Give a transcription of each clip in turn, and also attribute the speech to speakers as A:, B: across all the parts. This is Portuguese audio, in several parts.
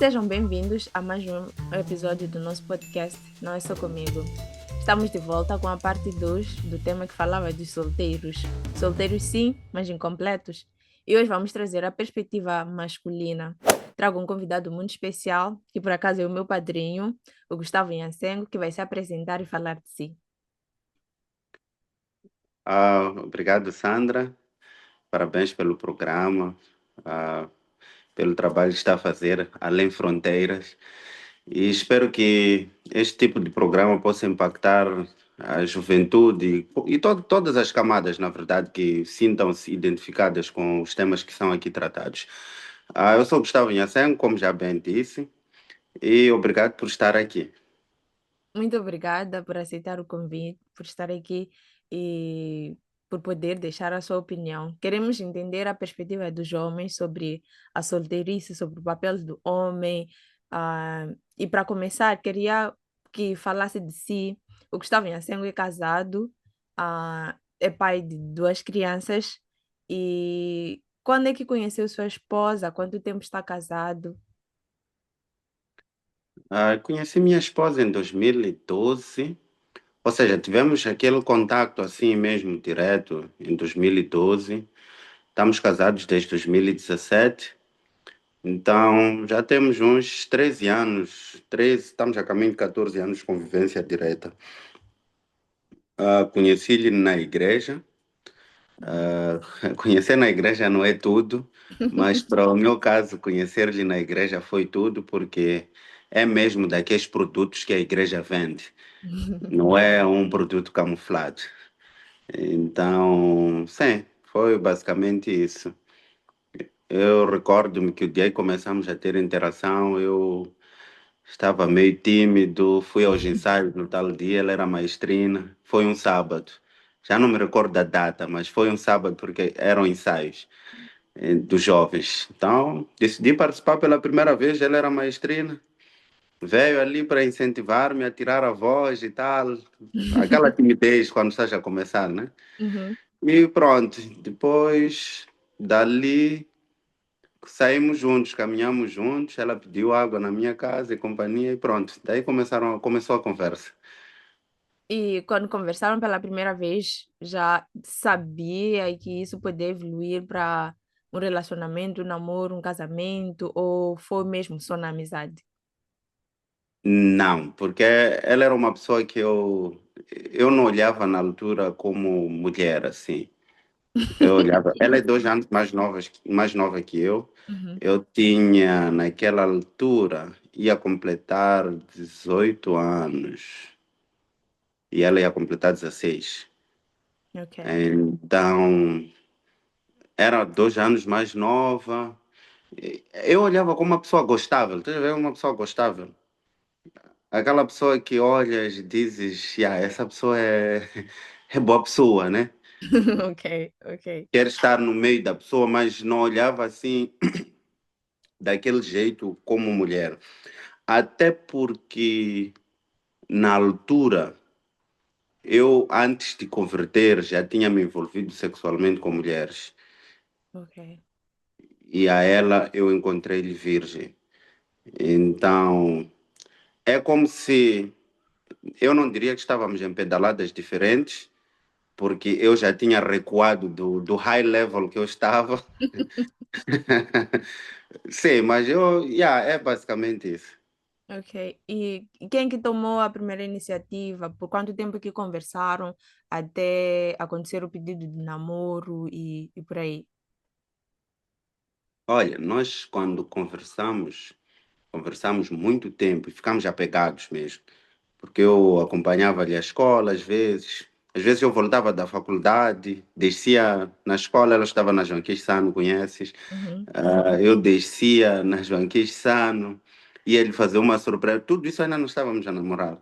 A: Sejam bem-vindos a mais um episódio do nosso podcast Não É Só Comigo. Estamos de volta com a parte 2 do tema que falava dos solteiros. Solteiros sim, mas incompletos. E hoje vamos trazer a perspectiva masculina. Trago um convidado muito especial, que por acaso é o meu padrinho, o Gustavo Nhancengo, que vai se apresentar e falar de si.
B: Obrigado, Sandra. Parabéns pelo programa, ah, pelo trabalho que está a fazer além fronteiras. E espero que este tipo de programa possa impactar a juventude e todas as camadas, na verdade, que sintam-se identificadas com os temas que são aqui tratados. Eu sou Gustavo Inhacengo, como já bem disse, e obrigado por estar aqui.
A: Muito obrigada por aceitar o convite, por estar aqui e por poder deixar a sua opinião. Queremos entender a perspectiva dos homens sobre a solteirice, sobre o papel do homem. E para começar, queria que falasse de si. O Gustavo Nhancengo é casado, é pai de duas crianças. E quando é que conheceu sua esposa? Há quanto tempo está casado?
B: Conheci minha esposa em 2012. Ou seja, tivemos aquele contato assim mesmo, direto, em 2012. Estamos casados desde 2017. Então, já temos uns 13 anos, 13, estamos a caminho de 14 anos de convivência direta. Conheci-lhe na igreja. Conhecer na igreja não é tudo, mas para o meu caso, conhecer-lhe na igreja foi tudo, porque é mesmo daqueles produtos que a igreja vende. Não é um produto camuflado. Então, sim, foi basicamente isso. Eu recordo-me que o dia que começamos a ter interação, eu estava meio tímido, fui aos ensaios no tal dia, ela era maestrina, foi um sábado. Já não me recordo da data, mas foi um sábado porque eram ensaios dos jovens. Então, decidi participar pela primeira vez, ela era maestrina, veio ali para incentivar-me a tirar a voz e tal, aquela timidez quando estás a começar, né?
A: Uhum.
B: E pronto, depois dali saímos juntos, caminhamos juntos, ela pediu água na minha casa e companhia e pronto. Daí começou a conversa.
A: E quando conversaram pela primeira vez, já sabia que isso poderia evoluir para um relacionamento, um namoro, um casamento, ou foi mesmo só na amizade?
B: Não, porque ela era uma pessoa que eu não olhava na altura como mulher, assim. Eu olhava, ela é 2 anos mais nova que eu.
A: Uhum.
B: Eu tinha, naquela altura, ia completar 18 anos e ela ia completar 16.
A: Ok.
B: Então, era 2 anos mais nova. Eu olhava como uma pessoa gostável, tu vê uma pessoa gostável. Aquela pessoa que olhas e dizes, yeah, essa pessoa é boa pessoa, né?
A: Ok, ok.
B: Quer estar no meio da pessoa, mas não olhava assim daquele jeito como mulher. Até porque na altura eu antes de converter já tinha me envolvido sexualmente com mulheres
A: Ok.
B: e a ela eu encontrei-lhe virgem. Então é como se eu não diria que estávamos em pedaladas diferentes, porque eu já tinha recuado do high level que eu estava. Sim, mas é basicamente isso.
A: Ok. E quem que tomou a primeira iniciativa? Por quanto tempo que conversaram até acontecer o pedido de namoro e por aí?
B: Olha, nós quando conversamos muito tempo e ficamos apegados mesmo, porque eu acompanhava-lhe à escola às vezes eu voltava da faculdade, descia na escola, ela estava na Joaquim Sano, conheces?
A: Uhum.
B: Eu descia na Joaquim Sano, ia lhe fazer uma surpresa, tudo isso ainda não estávamos a namorar.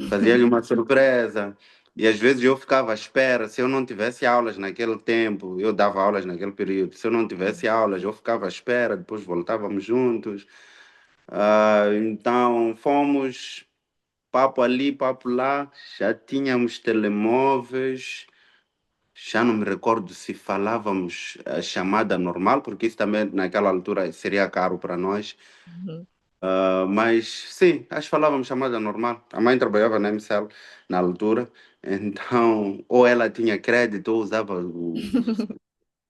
B: Fazia-lhe uma surpresa, e às vezes eu ficava à espera, se eu não tivesse aulas naquele tempo, eu dava aulas naquele período, se eu não tivesse aulas, eu ficava à espera, depois voltávamos juntos. Então fomos, papo ali, papo lá, já tínhamos telemóveis, já não me recordo se falávamos a chamada normal, porque isso também naquela altura seria caro para nós.
A: Uhum.
B: Mas sim, acho que falávamos chamada normal. A mãe trabalhava na MCL na altura, então ou ela tinha crédito ou usava o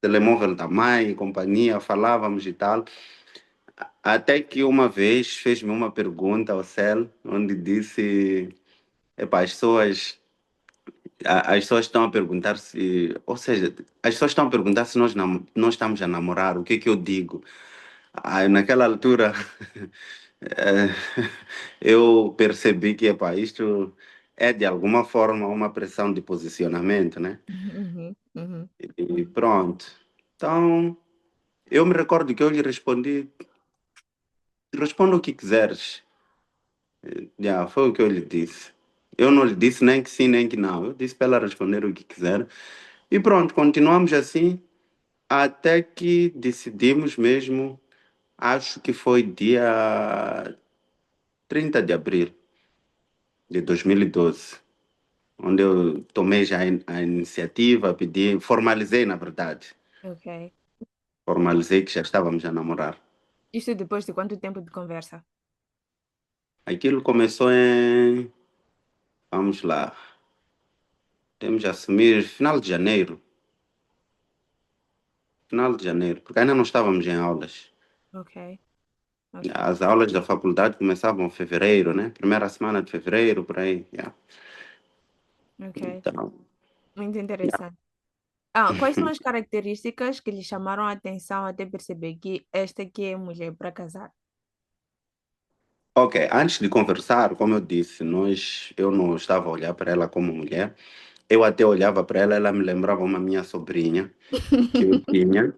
B: telemóvel da mãe, e companhia, falávamos e tal. Até que uma vez fez-me uma pergunta ao Cel, onde disse: Epá, as pessoas estão a perguntar se, ou seja, as pessoas estão a perguntar se nós estamos a namorar, o que é que eu digo? Naquela altura, eh, eu percebi que, epá, isto é de alguma forma uma pressão de posicionamento, né?
A: Uhum, uhum.
B: E pronto. Então, eu me recordo que eu lhe respondi: responda o que quiseres. Já, foi o que eu lhe disse. Eu não lhe disse nem que sim, nem que não. Eu disse para ela responder o que quiser. E pronto, continuamos assim até que decidimos mesmo, acho que foi dia 30 de abril de 2012, onde eu tomei já a iniciativa, pedi, formalizei na verdade,
A: Ok.
B: formalizei que já estávamos a namorar.
A: Isto depois de quanto tempo de conversa?
B: Aquilo começou em, vamos lá, temos de assumir final de janeiro, porque ainda não estávamos em aulas.
A: Ok, ok,
B: As aulas da faculdade começavam em fevereiro, né? Primeira semana de fevereiro, por aí. Yeah.
A: ok.
B: Então,
A: Muito
B: yeah.
A: interessante. Ah, quais são as características que lhe chamaram a atenção até perceber que esta aqui é mulher para casar?
B: Ok, antes de conversar, como eu disse, eu não estava a olhar para ela como mulher. Eu até olhava para ela, ela me lembrava uma minha sobrinha que eu tinha.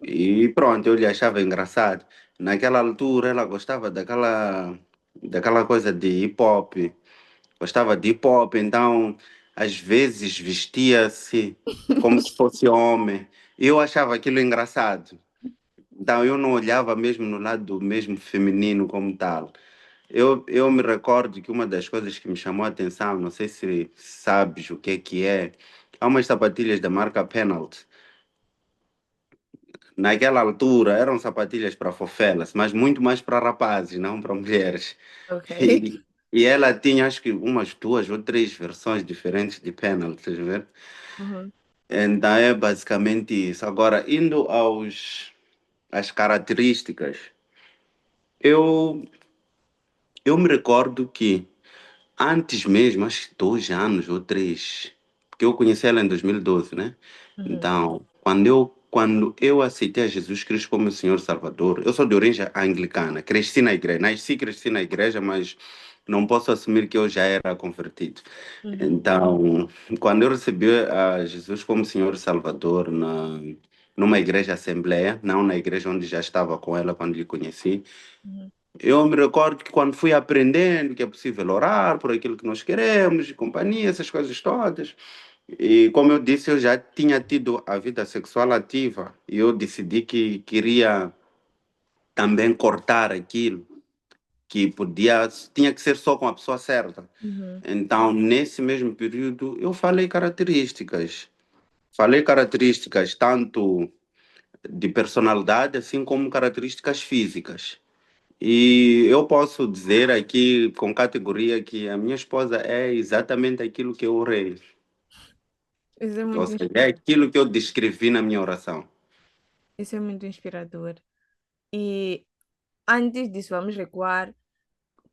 B: E pronto, eu lhe achava engraçado. Naquela altura, ela gostava daquela coisa de hip hop. Gostava de hip hop, então às vezes vestia-se como se fosse homem. E eu achava aquilo engraçado. Então eu não olhava mesmo no lado mesmo feminino como tal. Eu me recordo que uma das coisas que me chamou a atenção, não sei se sabes o que é, há umas sapatilhas da marca Penalt. Naquela altura eram sapatilhas para fofelas, mas muito mais para rapazes, não para mulheres.
A: Ok.
B: E ela tinha acho que umas duas ou três versões diferentes de Penalt, estás a ver?
A: Uhum,
B: Então é basicamente isso. Agora, indo às características, eu, eu me recordo que antes mesmo, acho que 2 anos ou três, porque eu conheci ela em 2012, né?
A: uhum,
B: Então, quando eu aceitei a Jesus Cristo como Senhor Salvador, eu sou de origem anglicana, cresci na igreja, nasci e cresci na igreja, mas não posso assumir que eu já era convertido.
A: uhum,
B: Então, quando eu recebi a Jesus como Senhor Salvador numa igreja assembleia, não na igreja onde já estava com ela quando lhe conheci,
A: uhum.
B: eu me recordo que quando fui aprendendo que é possível orar por aquilo que nós queremos, e companhia, essas coisas todas, e como eu disse, eu já tinha tido a vida sexual ativa e eu decidi que queria também cortar aquilo que tinha que ser só com a pessoa certa.
A: Uhum.
B: Então, nesse mesmo período, eu falei características. Falei características tanto de personalidade, assim como características físicas. E eu posso dizer aqui com categoria que a minha esposa é exatamente aquilo que eu orei.
A: Isso é
B: Ou
A: muito
B: seja, é
A: inspirador.
B: aquilo que eu descrevi na minha oração.
A: Isso é muito inspirador. E antes disso, vamos recuar.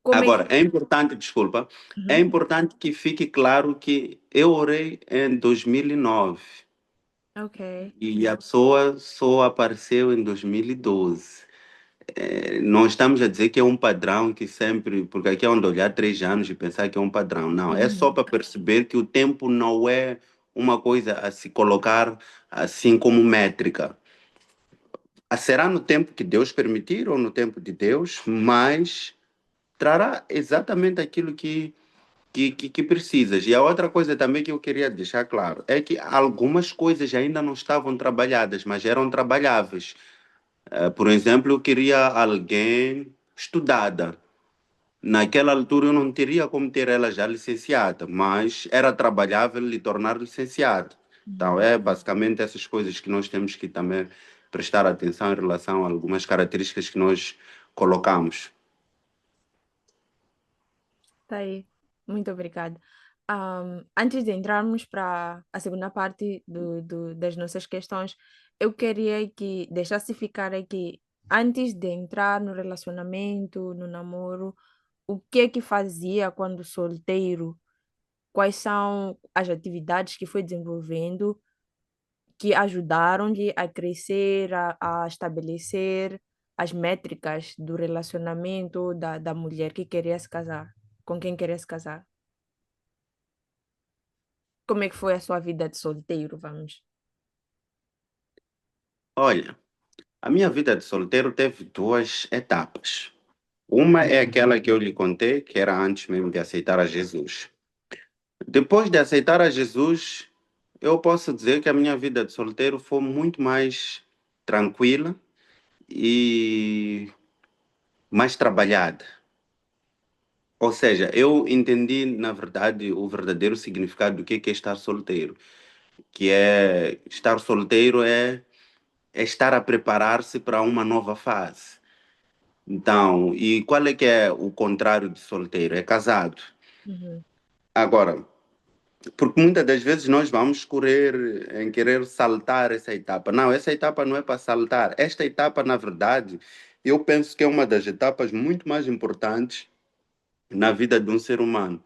A: Como é
B: Agora,
A: que.
B: é importante, desculpa, é
A: Uhum.
B: importante que fique claro que eu orei em 2009
A: Ok.
B: e a pessoa só apareceu em 2012. Não estamos a dizer que é um padrão que sempre, porque aqui é onde olhar 3 anos e pensar que é um padrão. Não, é só
A: Uhum.
B: para perceber que o tempo não é uma coisa a se colocar assim como métrica. Será no tempo que Deus permitir ou no tempo de Deus, mas trará exatamente aquilo que precisas. E a outra coisa também que eu queria deixar claro é que algumas coisas ainda não estavam trabalhadas, mas eram trabalháveis. Por exemplo, eu queria alguém estudada. Naquela altura eu não teria como ter ela já licenciada, mas era trabalhável lhe tornar licenciada. Então,
A: Uhum.
B: é basicamente essas coisas que nós temos que também prestar atenção em relação a algumas características que nós colocamos.
A: Tá aí. Muito obrigada. Antes de entrarmos para a segunda parte das nossas questões, eu queria que deixasse ficar aqui, antes de entrar no relacionamento, no namoro, o que é que fazia quando solteiro? Quais são as atividades que foi desenvolvendo que ajudaram-lhe a crescer, a estabelecer as métricas do relacionamento da mulher que queria se casar, com quem queria se casar? Como é que foi a sua vida de solteiro, vamos?
B: Olha, a minha vida de solteiro teve duas etapas. Uma é aquela que eu lhe contei, que era antes mesmo de aceitar a Jesus. Depois de aceitar a Jesus, eu posso dizer que a minha vida de solteiro foi muito mais tranquila e mais trabalhada. Ou seja, eu entendi, na verdade, o verdadeiro significado do que é estar solteiro. Que é estar solteiro é estar a preparar-se para uma nova fase. Então, e qual é que é o contrário de solteiro? É casado.
A: Uhum,
B: Agora, porque muitas das vezes nós vamos correr em querer saltar essa etapa. Não, essa etapa não é para saltar. Esta etapa, na verdade, eu penso que é uma das etapas muito mais importantes na vida de um ser humano.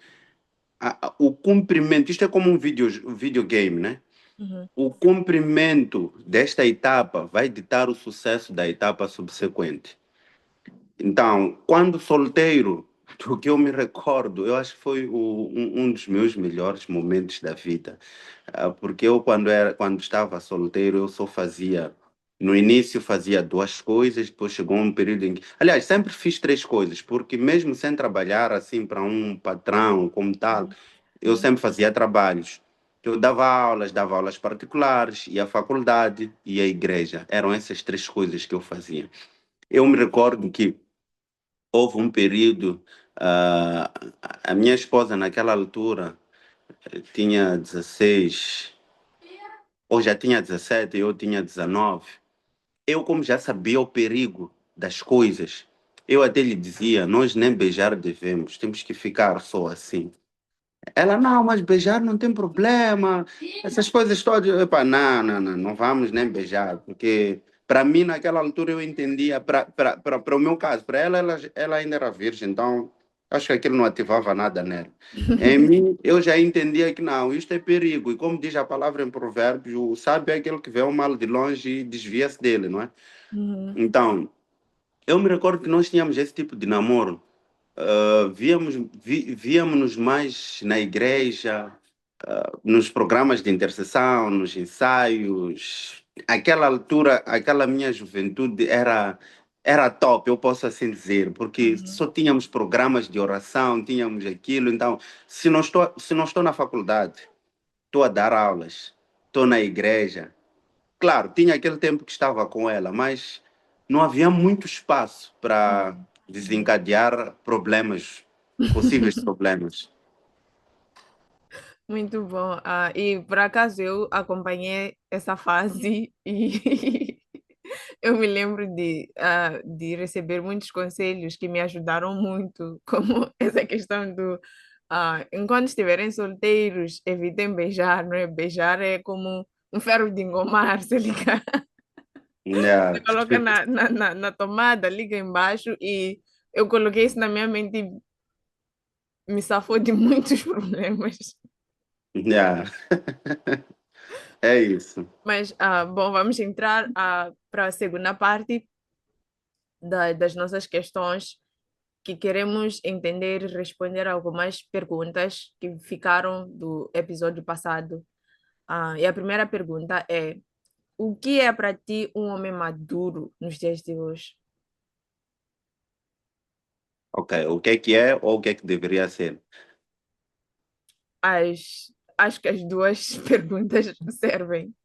B: O cumprimento, isto é como um videogame, né?
A: uhum,
B: O cumprimento desta etapa vai ditar o sucesso da etapa subsequente. Então, quando solteiro, do que eu me recordo, eu acho que foi um dos meus melhores momentos da vida. Porque eu, quando estava solteiro, eu só fazia. No início fazia duas coisas, depois chegou um período em que. Aliás, sempre fiz três coisas, porque mesmo sem trabalhar assim para um patrão como tal,
A: uhum,
B: eu
A: sim.
B: sempre fazia trabalhos. Eu dava aulas particulares, ia à faculdade e à igreja. Eram essas três coisas que eu fazia. Eu me recordo que houve um período, ah, a minha esposa naquela altura tinha 16, ou já tinha 17, eu tinha 19. Eu, como já sabia o perigo das coisas, eu até lhe dizia, nós nem beijar devemos, temos que ficar só assim. Ela, não, mas beijar não tem problema. Essas coisas todas. Epa, não, não, não, não vamos nem beijar, porque para mim, naquela altura, eu entendia, para o meu caso, para ela, ela ainda era virgem, então acho que aquilo não ativava nada nela. Em mim, eu já entendia que não, isto é perigo. E como diz a palavra em Provérbios, o sábio é aquele que vê o mal de longe e desvia-se dele, não é?
A: Uhum,
B: Então, eu me recordo que nós tínhamos esse tipo de namoro. Víamos-nos mais na igreja, nos programas de intercessão, nos ensaios. Aquela altura, aquela minha juventude era top, eu posso assim dizer, porque
A: uhum,
B: só tínhamos programas de oração, tínhamos aquilo. Então, se não estou na faculdade, estou a dar aulas, estou na igreja. Claro, tinha aquele tempo que estava com ela, mas não havia muito espaço para
A: uhum, uhum.
B: desencadear problemas, possíveis problemas.
A: Muito bom. E por acaso eu acompanhei essa fase e eu me lembro de receber muitos conselhos que me ajudaram muito, como essa questão enquanto estiverem solteiros, evitem beijar, não é? Beijar é como um ferro de engomar, se liga. Você
B: Yeah.
A: coloca na tomada, liga embaixo e eu coloquei isso na minha mente e me safou de muitos problemas.
B: Yeah. É isso.
A: Mas, bom, vamos entrar para a segunda parte das nossas questões, que queremos entender e responder algumas perguntas que ficaram do episódio passado. E a primeira pergunta é: o que é para ti um homem maduro nos dias de hoje?
B: Ok, o que é ou o que é que deveria ser?
A: Acho que as duas perguntas servem.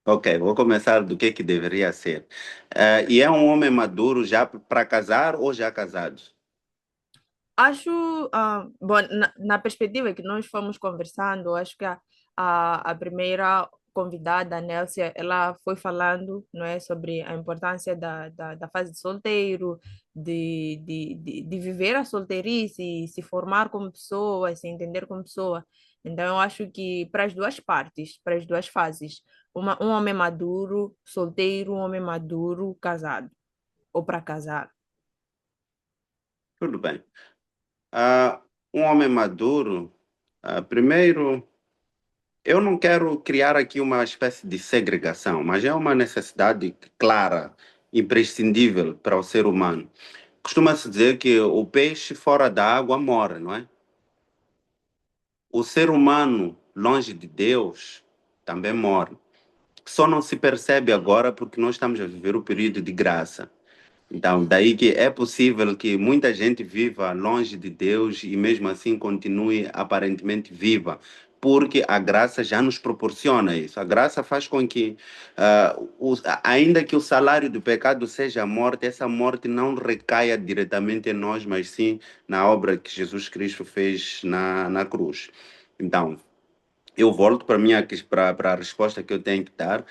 B: Ok, vou começar do que deveria ser. E é um homem maduro já para casar ou já casado?
A: Acho, bom, na perspectiva que nós fomos conversando, acho que a primeira convidada, a Nélcia, ela foi falando, não é, sobre a importância da fase de solteiro, de viver a solteirice, se formar como pessoa, se entender como pessoa. Então, eu acho que para as duas partes, para as duas fases, um homem maduro, solteiro, um homem maduro, casado, ou para casar.
B: Tudo bem. Ah, um homem maduro, primeiro, eu não quero criar aqui uma espécie de segregação, mas é uma necessidade clara, imprescindível para o ser humano. Costuma-se dizer que o peixe fora da água morre, não é? O ser humano longe de Deus também morre. Só não se percebe agora porque nós estamos a viver o período de graça. Então, daí que é possível que muita gente viva longe de Deus e mesmo assim continue aparentemente viva, porque a graça já nos proporciona isso. A graça faz com que, ainda que o salário do pecado seja a morte, essa morte não recaia diretamente em nós, mas sim na obra que Jesus Cristo fez na cruz. Então, eu volto para a resposta que eu tenho que dar.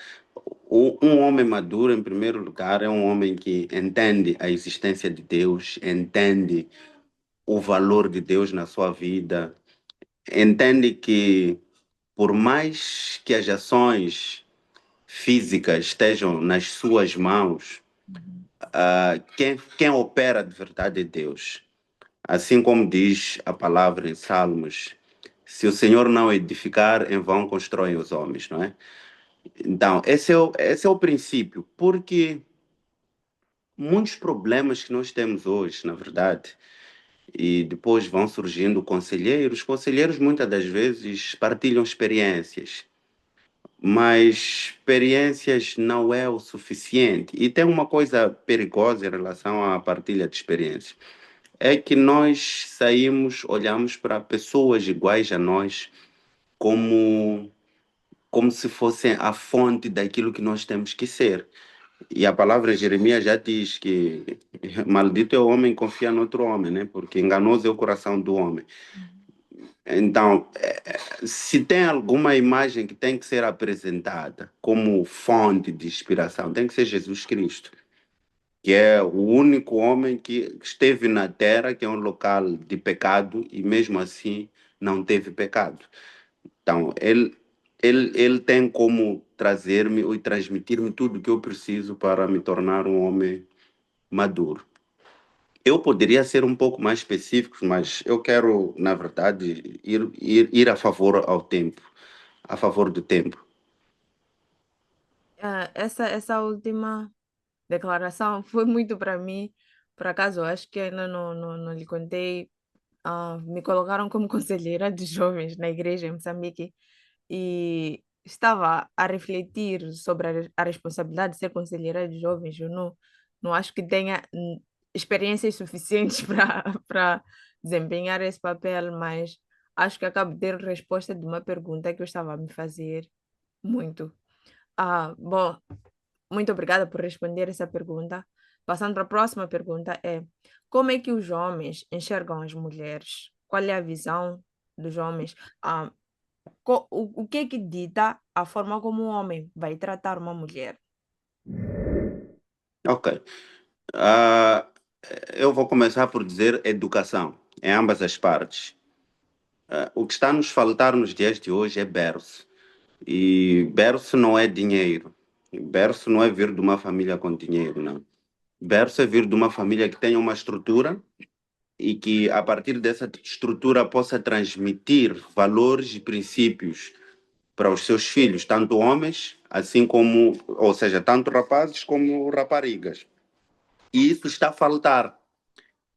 B: Um homem maduro, em primeiro lugar, é um homem que entende a existência de Deus, entende o valor de Deus na sua vida, entende que, por mais que as ações físicas estejam nas suas mãos,
A: Uhum.
B: quem opera de verdade é Deus. Assim como diz a palavra em Salmos, se o Senhor não edificar, em vão constroem os homens, não é? Então, esse é o princípio, porque muitos problemas que nós temos hoje, na verdade, e depois vão surgindo conselheiros. Conselheiros muitas das vezes partilham experiências, mas experiências não é o suficiente. E tem uma coisa perigosa em relação à partilha de experiências. É que nós saímos, olhamos para pessoas iguais a nós como se fossem a fonte daquilo que nós temos que ser. E a palavra Jeremias já diz que maldito é o homem que confia no outro homem, né? Porque enganoso é o coração do homem. Então, se tem alguma imagem que tem que ser apresentada como fonte de inspiração, tem que ser Jesus Cristo, que é o único homem que esteve na terra, que é um local de pecado, e mesmo assim não teve pecado. Então, ele tem como trazer-me e transmitir-me tudo o que eu preciso para me tornar um homem maduro. Eu poderia ser um pouco mais específico, mas eu quero, na verdade, ir a favor ao tempo, a favor do tempo.
A: Essa última declaração foi muito para mim. Por acaso, eu acho que ainda não lhe contei. Me colocaram como conselheira de jovens na igreja em Moçambique e estava a refletir sobre a responsabilidade de ser conselheira de jovens. Eu não acho que tenha experiências suficientes para desempenhar esse papel, mas acho que acabo de ter resposta de uma pergunta que eu estava a me fazer muito. Bom, muito obrigada por responder essa pergunta. Passando para a próxima pergunta é: como é que os homens enxergam as mulheres? Qual é a visão dos homens? Ah, o que é que dita a forma como um homem vai tratar uma mulher?
B: Ok. Ah, eu vou começar por dizer educação, em ambas as partes. O que está a nos faltar nos dias de hoje é berço. E berço não é dinheiro. Berço não é vir de uma família com dinheiro, não. Berço é vir de uma família que tenha uma estrutura e que, a partir dessa estrutura, possa transmitir valores e princípios para os seus filhos, tanto homens, assim como, ou seja, tanto rapazes como raparigas. E isso está a faltar,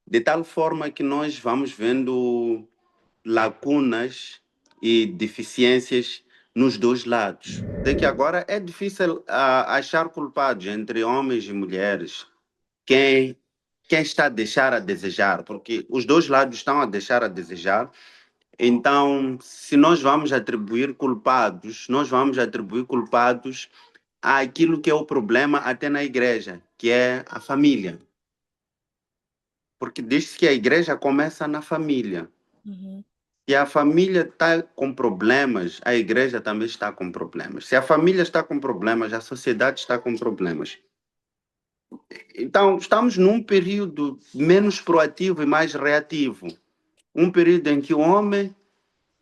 B: de tal forma que nós vamos vendo lacunas e deficiências nos dois lados. De que agora é difícil achar culpados entre homens e mulheres. Quem, quem está a deixar a desejar, porque os dois lados estão a deixar a desejar. Então, se nós vamos atribuir culpados, nós vamos atribuir culpados àquilo que é o problema até na igreja, que é a família. Porque diz que a igreja começa na família.
A: Uhum.
B: Se a família está com problemas, a igreja também está com problemas. Se a família está com problemas, a sociedade está com problemas. Então, estamos num período menos proativo e mais reativo. Um período em que o homem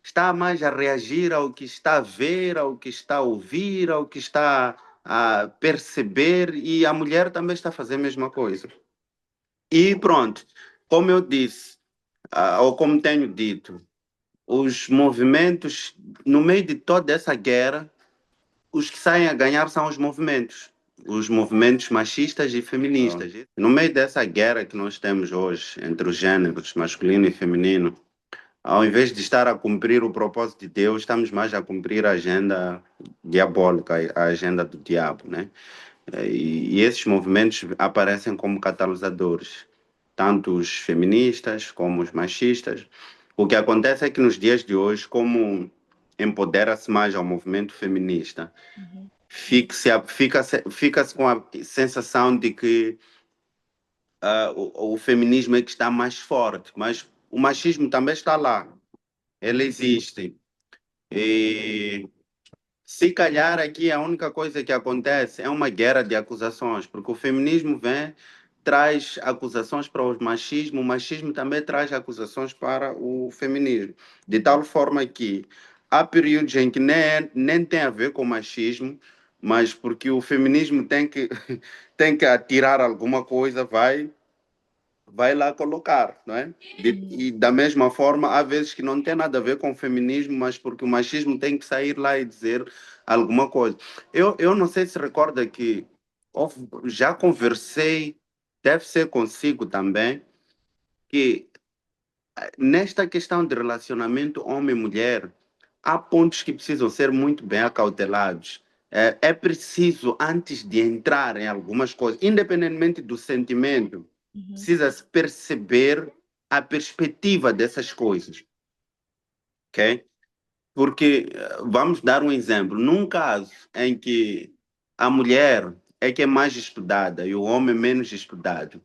B: está mais a reagir ao que está a ver, ao que está a ouvir, ao que está a perceber, e a mulher também está a fazer a mesma coisa. E pronto, como eu disse, ou como tenho dito, os movimentos, no meio de toda essa guerra, os que saem a ganhar são os movimentos machistas e feministas. No meio dessa guerra que nós temos hoje entre os gêneros masculino e feminino, ao invés de estar a cumprir o propósito de Deus, estamos mais a cumprir a agenda diabólica, a agenda do diabo, né? E esses movimentos aparecem como catalisadores, tanto os feministas como os machistas. O que acontece é que nos dias de hoje, como empodera-se mais ao movimento feminista,
A: Uhum.
B: fica-se com a sensação de que o feminismo é que está mais forte, mas o machismo também está lá, ele existe. E se calhar aqui a única coisa que acontece é uma guerra de acusações, porque o feminismo vem, traz acusações para o machismo também traz acusações para o feminismo. De tal forma que há períodos em que nem tem a ver com o machismo, mas porque o feminismo tem que atirar alguma coisa, vai lá colocar, não é?
A: Uhum.
B: E da mesma forma, há vezes que não tem nada a ver com o feminismo, mas porque o machismo tem que sair lá e dizer alguma coisa. Eu não sei se recorda que já conversei, deve ser consigo também, que nesta questão de relacionamento homem-mulher, há pontos que precisam ser muito bem acautelados. É preciso, antes de entrar em algumas coisas, independentemente do sentimento,
A: Uhum.
B: precisa-se perceber a perspectiva dessas coisas, ok? Porque, vamos dar um exemplo, num caso em que a mulher é que é mais estudada e o homem menos estudado,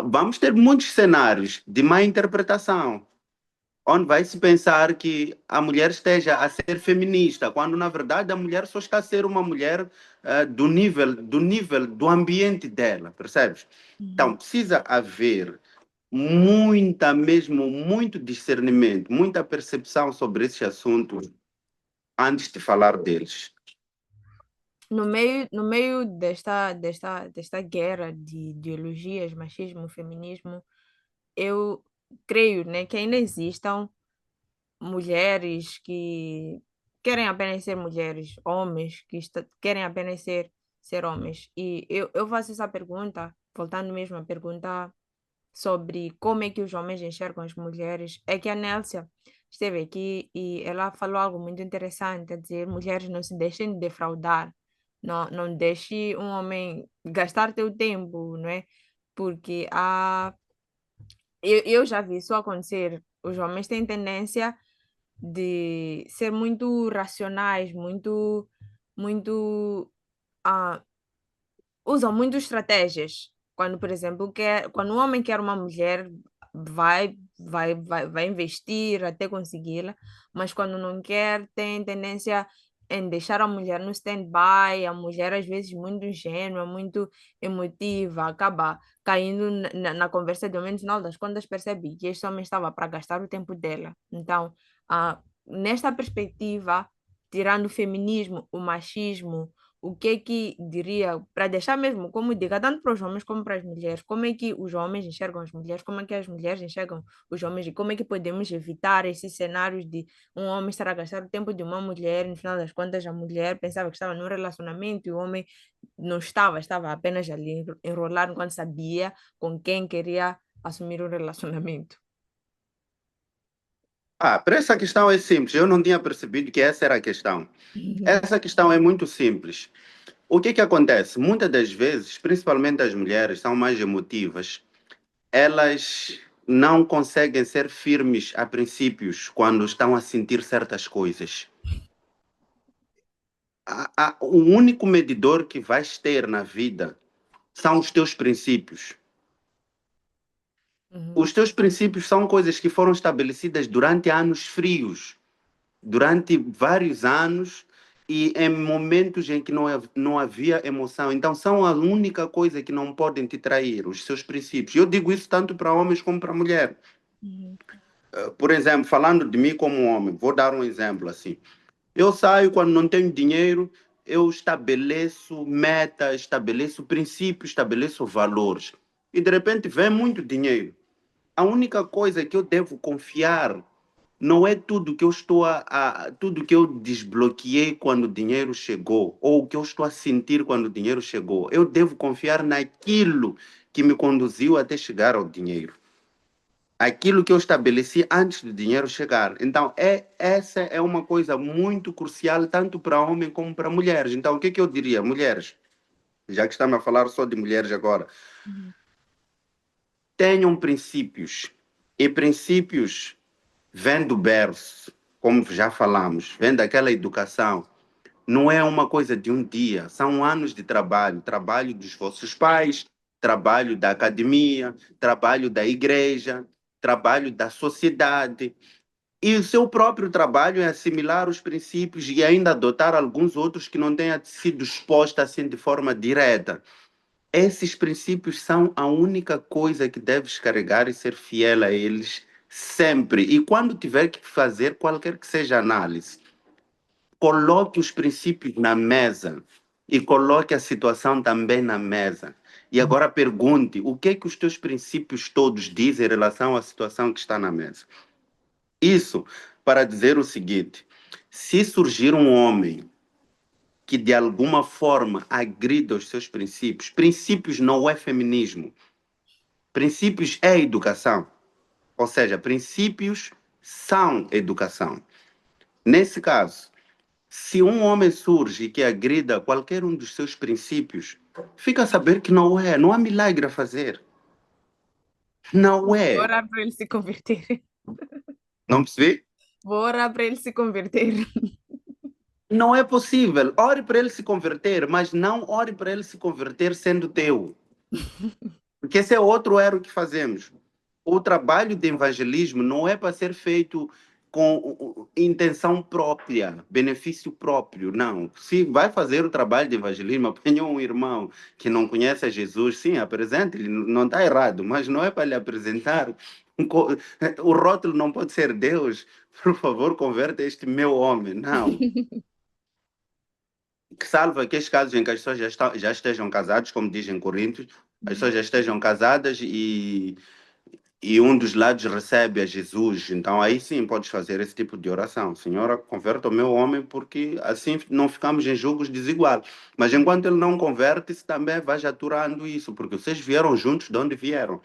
B: vamos ter muitos cenários de má interpretação onde vai se pensar que a mulher esteja a ser feminista, quando na verdade a mulher só está a ser uma mulher do nível do ambiente dela, percebes?
A: Uhum.
B: Então precisa haver muita mesmo, muito discernimento, muita percepção sobre esses assuntos antes de falar deles.
A: No meio desta guerra de ideologias, machismo, feminismo, eu creio, né, que ainda existam mulheres que querem apenas ser mulheres, homens que querem apenas ser homens. E eu faço essa pergunta, voltando mesmo à pergunta sobre como é que os homens enxergam as mulheres, é que a Nélcia esteve aqui e ela falou algo muito interessante, a dizer, mulheres não se deixem defraudar, não deixe um homem gastar teu tempo, não é? Porque eu já vi isso acontecer. Os homens têm tendência de ser muito racionais, muito ah, usam muito estratégias. Quando, por exemplo, quando um homem quer uma mulher, vai investir até consegui-la, mas quando não quer, tem tendência em deixar a mulher no stand-by, a mulher às vezes muito ingênua, muito emotiva, acaba caindo na conversa de homem, no final das contas percebe que este homem estava para gastar o tempo dela. Então, nesta perspectiva, tirando o feminismo, o machismo, o que é que diria, para deixar mesmo como dica, tanto para os homens como para as mulheres, como é que os homens enxergam as mulheres, como é que as mulheres enxergam os homens e como é que podemos evitar esses cenários de um homem estar a gastar o tempo de uma mulher, e no final das contas a mulher pensava que estava num relacionamento e o homem não estava apenas ali enrolado enquanto sabia com quem queria assumir o relacionamento.
B: Para essa questão é simples, eu não tinha percebido que essa era a questão. Essa questão é muito simples. O que acontece? Muitas das vezes, principalmente as mulheres, são mais emotivas. Elas não conseguem ser firmes a princípios quando estão a sentir certas coisas. O único medidor que vais ter na vida são os teus princípios.
A: Uhum,
B: Os teus princípios são coisas que foram estabelecidas durante anos frios, durante vários anos e em momentos em que não havia emoção. Então, são a única coisa que não podem te trair, os seus princípios. Eu digo isso tanto para homens como para mulheres.
A: uhum,
B: Por exemplo, falando de mim como homem, vou dar um exemplo assim. Eu saio quando não tenho dinheiro, eu estabeleço metas, estabeleço princípios, estabeleço valores. E de repente vem muito dinheiro. A única coisa que eu devo confiar não é tudo que eu tudo que eu desbloqueei quando o dinheiro chegou ou o que eu estou a sentir quando o dinheiro chegou. Eu devo confiar naquilo que me conduziu até chegar ao dinheiro, aquilo que eu estabeleci antes do dinheiro chegar. Então, essa é uma coisa muito crucial, tanto para homem como para mulheres. Então, o que, que eu diria? Mulheres, já que estamos a falar só de mulheres agora,
A: uhum,
B: tenham princípios. E princípios vêm do berço, como já falamos, vem daquela educação. Não é uma coisa de um dia, são anos de trabalho, trabalho dos vossos pais, trabalho da academia, trabalho da igreja, trabalho da sociedade. E o seu próprio trabalho é assimilar os princípios e ainda adotar alguns outros que não tenham sido expostos assim de forma direta. Esses princípios são a única coisa que deves carregar e ser fiel a eles sempre. E quando tiver que fazer qualquer que seja a análise, coloque os princípios na mesa e coloque a situação também na mesa. E agora pergunte o que é que os teus princípios todos dizem em relação à situação que está na mesa. Isso para dizer o seguinte: se surgir um homem que de alguma forma agrida os seus princípios, princípios não é feminismo, princípios é educação. Ou seja, princípios são educação. Nesse caso, se um homem surge que agrida qualquer um dos seus princípios, fica a saber que não há milagre a fazer. Não
A: Vou
B: é.
A: orar para ele se converter.
B: Não percebi?
A: Vou orar para ele se converter.
B: Não é possível. Ore para ele se converter, mas não ore para ele se converter sendo teu. Porque esse é outro erro que fazemos. O trabalho de evangelismo não é para ser feito com intenção própria, benefício próprio, não. Se vai fazer o trabalho de evangelismo, apanha um irmão que não conhece a Jesus, sim, apresente-lhe, não está errado, mas não é para lhe apresentar. O rótulo não pode ser Deus, por favor, converta este meu homem. Não. Que salva aqueles casos em que as pessoas já estejam casadas, como dizem em Coríntios, as pessoas já estejam casadas e um dos lados recebe a Jesus. Então aí sim podes fazer esse tipo de oração. Senhora, converta o meu homem, porque assim não ficamos em julgos desiguais. Mas enquanto ele não converte, se também vai aturando isso, porque vocês vieram juntos de onde vieram.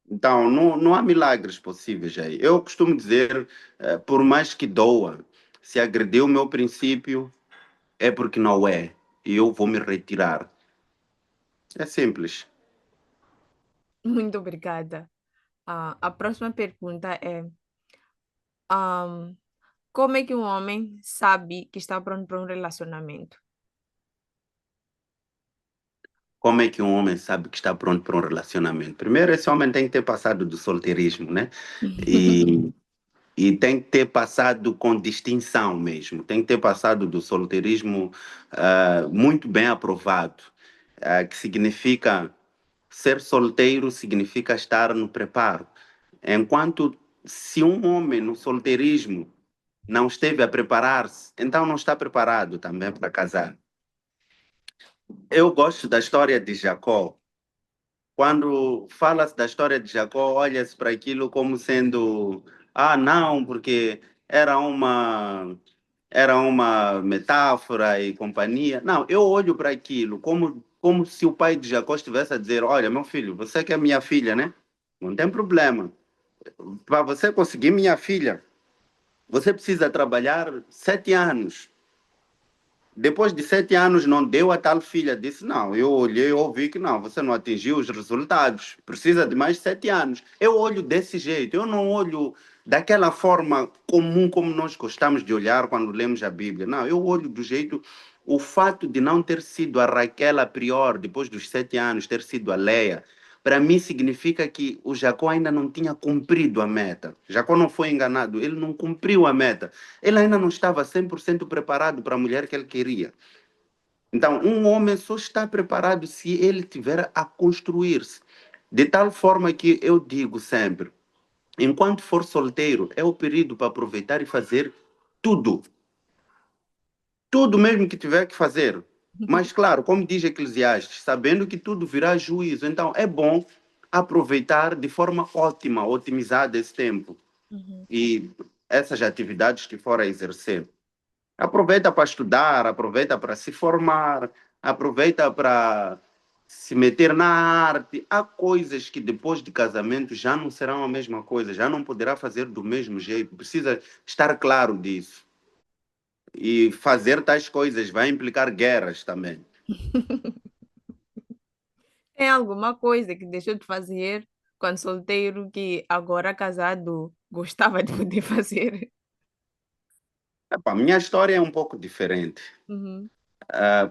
B: Então, não há milagres possíveis aí. Eu costumo dizer, por mais que doa, se agrediu o meu princípio, é porque não é. E eu vou me retirar. É simples.
A: Muito obrigada. A próxima pergunta é: ahm, como é que um homem sabe que está pronto para um relacionamento?
B: Como é que um homem sabe que está pronto para um relacionamento? Primeiro, esse homem tem que ter passado do solteirismo, né? E, e tem que ter passado com distinção mesmo. Tem que ter passado do solteirismo muito bem aprovado, que significa ser solteiro, significa estar no preparo. Enquanto se um homem no solteirismo não esteve a preparar-se, então não está preparado também para casar. Eu gosto da história de Jacó. Quando fala-se da história de Jacó, olha-se para aquilo como sendo, não, porque era uma era uma metáfora e companhia. Não, eu olho para aquilo como se o pai de Jacó estivesse a dizer: olha, meu filho, você que é minha filha, né? Não tem problema. Para você conseguir minha filha, você precisa trabalhar 7 anos. Depois de 7 anos não deu a tal filha, disse, não, eu olhei, eu ouvi que não, você não atingiu os resultados, precisa de mais 7 anos. Eu olho desse jeito, eu não olho daquela forma comum como nós gostamos de olhar quando lemos a Bíblia. Não, eu olho do jeito, o fato de não ter sido a Raquel a priori, depois dos 7 anos, ter sido a Leia, para mim significa que o Jacó ainda não tinha cumprido a meta. Jacó não foi enganado, ele não cumpriu a meta. Ele ainda não estava 100% preparado para a mulher que ele queria. Então, um homem só está preparado se ele tiver a construir-se. De tal forma que eu digo sempre, enquanto for solteiro, é o período para aproveitar e fazer tudo. Tudo mesmo que tiver que fazer. Mas, claro, como diz Eclesiastes, sabendo que tudo virá juízo. Então, é bom aproveitar de forma ótima, otimizada esse tempo.
A: Uhum.
B: E essas atividades que for a exercer. Aproveita para estudar, aproveita para se formar, aproveita para se meter na arte. Há coisas que depois de casamento já não serão a mesma coisa, já não poderá fazer do mesmo jeito. Precisa estar claro disso. E fazer tais coisas vai implicar guerras também.
A: Tem alguma coisa que deixou de fazer quando solteiro que agora casado gostava de poder fazer?
B: Epá, minha história é um pouco diferente,
A: Uhum.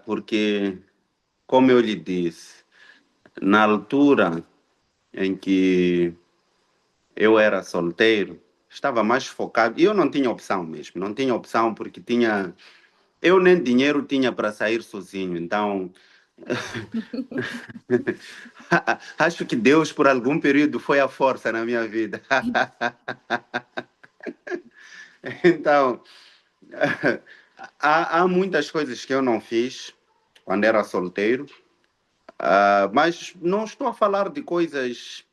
B: porque, como eu lhe disse, na altura em que eu era solteiro, estava mais focado, e eu não tinha opção mesmo, não tinha opção porque tinha, eu nem dinheiro tinha para sair sozinho, então acho que Deus por algum período foi a força na minha vida. Então, há muitas coisas que eu não fiz quando era solteiro, mas não estou a falar de coisas.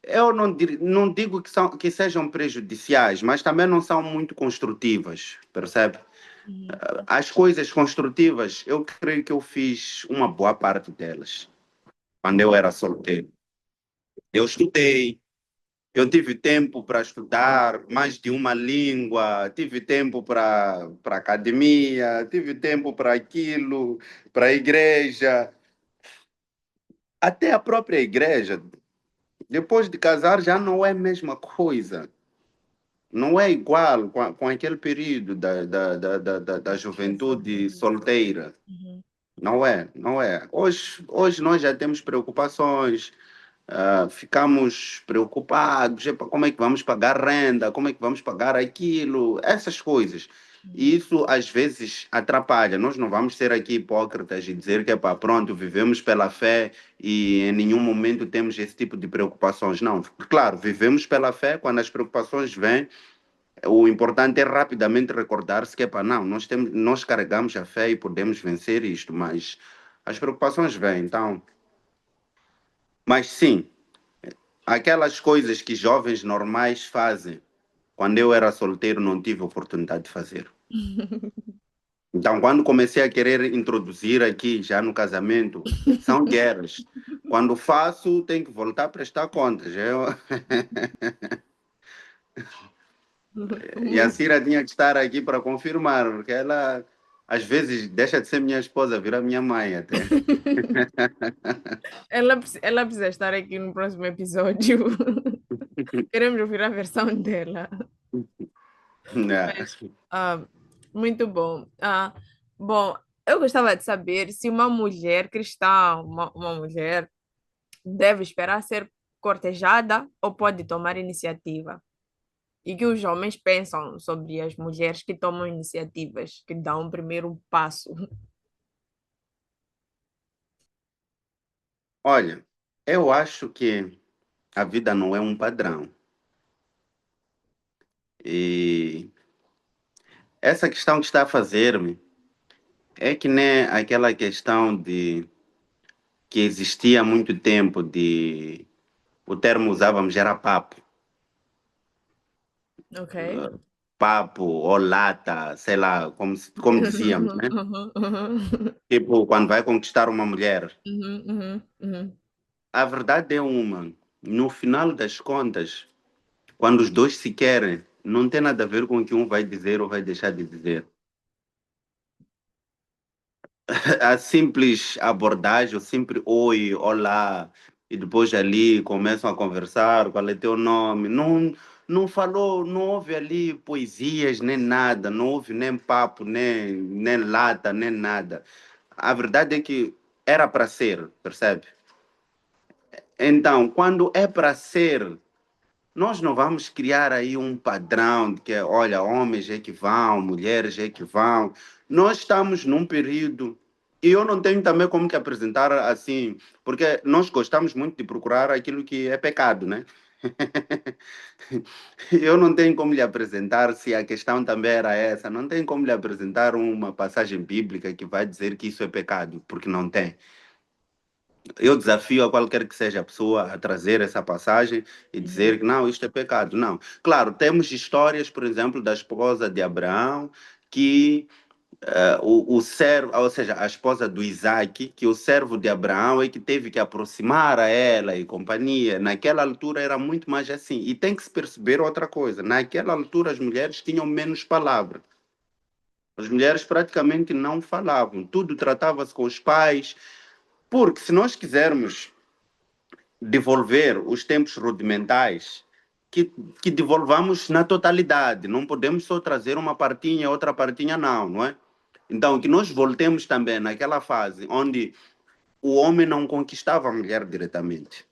B: Eu não digo que sejam prejudiciais, mas também não são muito construtivas, percebe?
A: Uhum.
B: As coisas construtivas, eu creio que eu fiz uma boa parte delas quando eu era solteiro. Eu estudei, eu tive tempo para estudar mais de uma língua, tive tempo para academia, tive tempo para aquilo, para a igreja. Até a própria igreja, depois de casar, já não é a mesma coisa. Não é igual com aquele período da
A: Da
B: juventude
A: solteiro.
B: solteira.
A: Uhum.
B: Não é, não é. Hoje nós já temos preocupações, ficamos preocupados, epa, como é que vamos pagar renda, como é que vamos pagar aquilo, essas coisas. E
A: Uhum.
B: isso às vezes atrapalha. Nós não vamos ser aqui hipócritas e dizer que é para pronto, vivemos pela fé e em nenhum momento temos esse tipo de preocupações. Não, claro, vivemos pela fé, quando as preocupações vêm, o importante é rapidamente recordar-se que é para não, nós carregamos a fé e podemos vencer isto, mas as preocupações vêm, então. Mas sim, aquelas coisas que jovens normais fazem, quando eu era solteiro, não tive oportunidade de fazer. Então, quando comecei a querer introduzir aqui, já no casamento, são guerras. Quando faço, tenho que voltar a prestar contas. E a
A: Muito.
B: Cira tinha que estar aqui para confirmar, porque ela, às vezes, deixa de ser minha esposa, vira minha mãe até.
A: Ela precisa estar aqui no próximo episódio. Queremos ouvir a versão dela.
B: Né?
A: Mas, muito bom. Bom, eu gostava de saber se uma mulher cristã, uma mulher, deve esperar ser cortejada ou pode tomar iniciativa. E que os homens pensam sobre as mulheres que tomam iniciativas, que dão o primeiro passo.
B: Olha, eu acho que a vida não é um padrão. E essa questão que está a fazer-me é que nem aquela questão de que existia há muito tempo de o termo usávamos era papo.
A: Ok?
B: Papo ou lata, sei lá, como dizíamos, né? Tipo, quando vai conquistar uma mulher.
A: Uhum, uhum, uhum.
B: A verdade é uma. No final das contas, quando os dois se querem, não tem nada a ver com o que um vai dizer ou vai deixar de dizer. A simples abordagem, o simples oi, olá, e depois ali começam a conversar, qual é teu nome? Não falou, não houve ali poesias, nem nada, não houve nem papo, nem lata, nem nada. A verdade é que era para ser, percebe? Então, quando é para ser, nós não vamos criar aí um padrão de que, olha, homens é que vão, mulheres é que vão. Nós estamos num período, e eu não tenho também como que apresentar assim, porque nós gostamos muito de procurar aquilo que é pecado, né? Eu não tenho como lhe apresentar se a questão também era essa, não tenho como lhe apresentar uma passagem bíblica que vai dizer que isso é pecado, porque não tem. Eu desafio a qualquer que seja a pessoa a trazer essa passagem e
A: Uhum.
B: dizer que não, isto é pecado. Não. Claro, temos histórias, por exemplo, da esposa de Abraão, que o servo, ou seja, a esposa do Isaac, que o servo de Abraão é que teve que aproximar a ela e companhia. Naquela altura era muito mais assim. E tem que se perceber outra coisa: naquela altura as mulheres tinham menos palavra. As mulheres praticamente não falavam, tudo tratava-se com os pais, porque se nós quisermos devolver os tempos rudimentais, que, que devolvamos na totalidade. Não podemos só trazer uma partinha, outra partinha, não, não é? Então, que nós voltemos também naquela fase onde o homem não conquistava a mulher diretamente.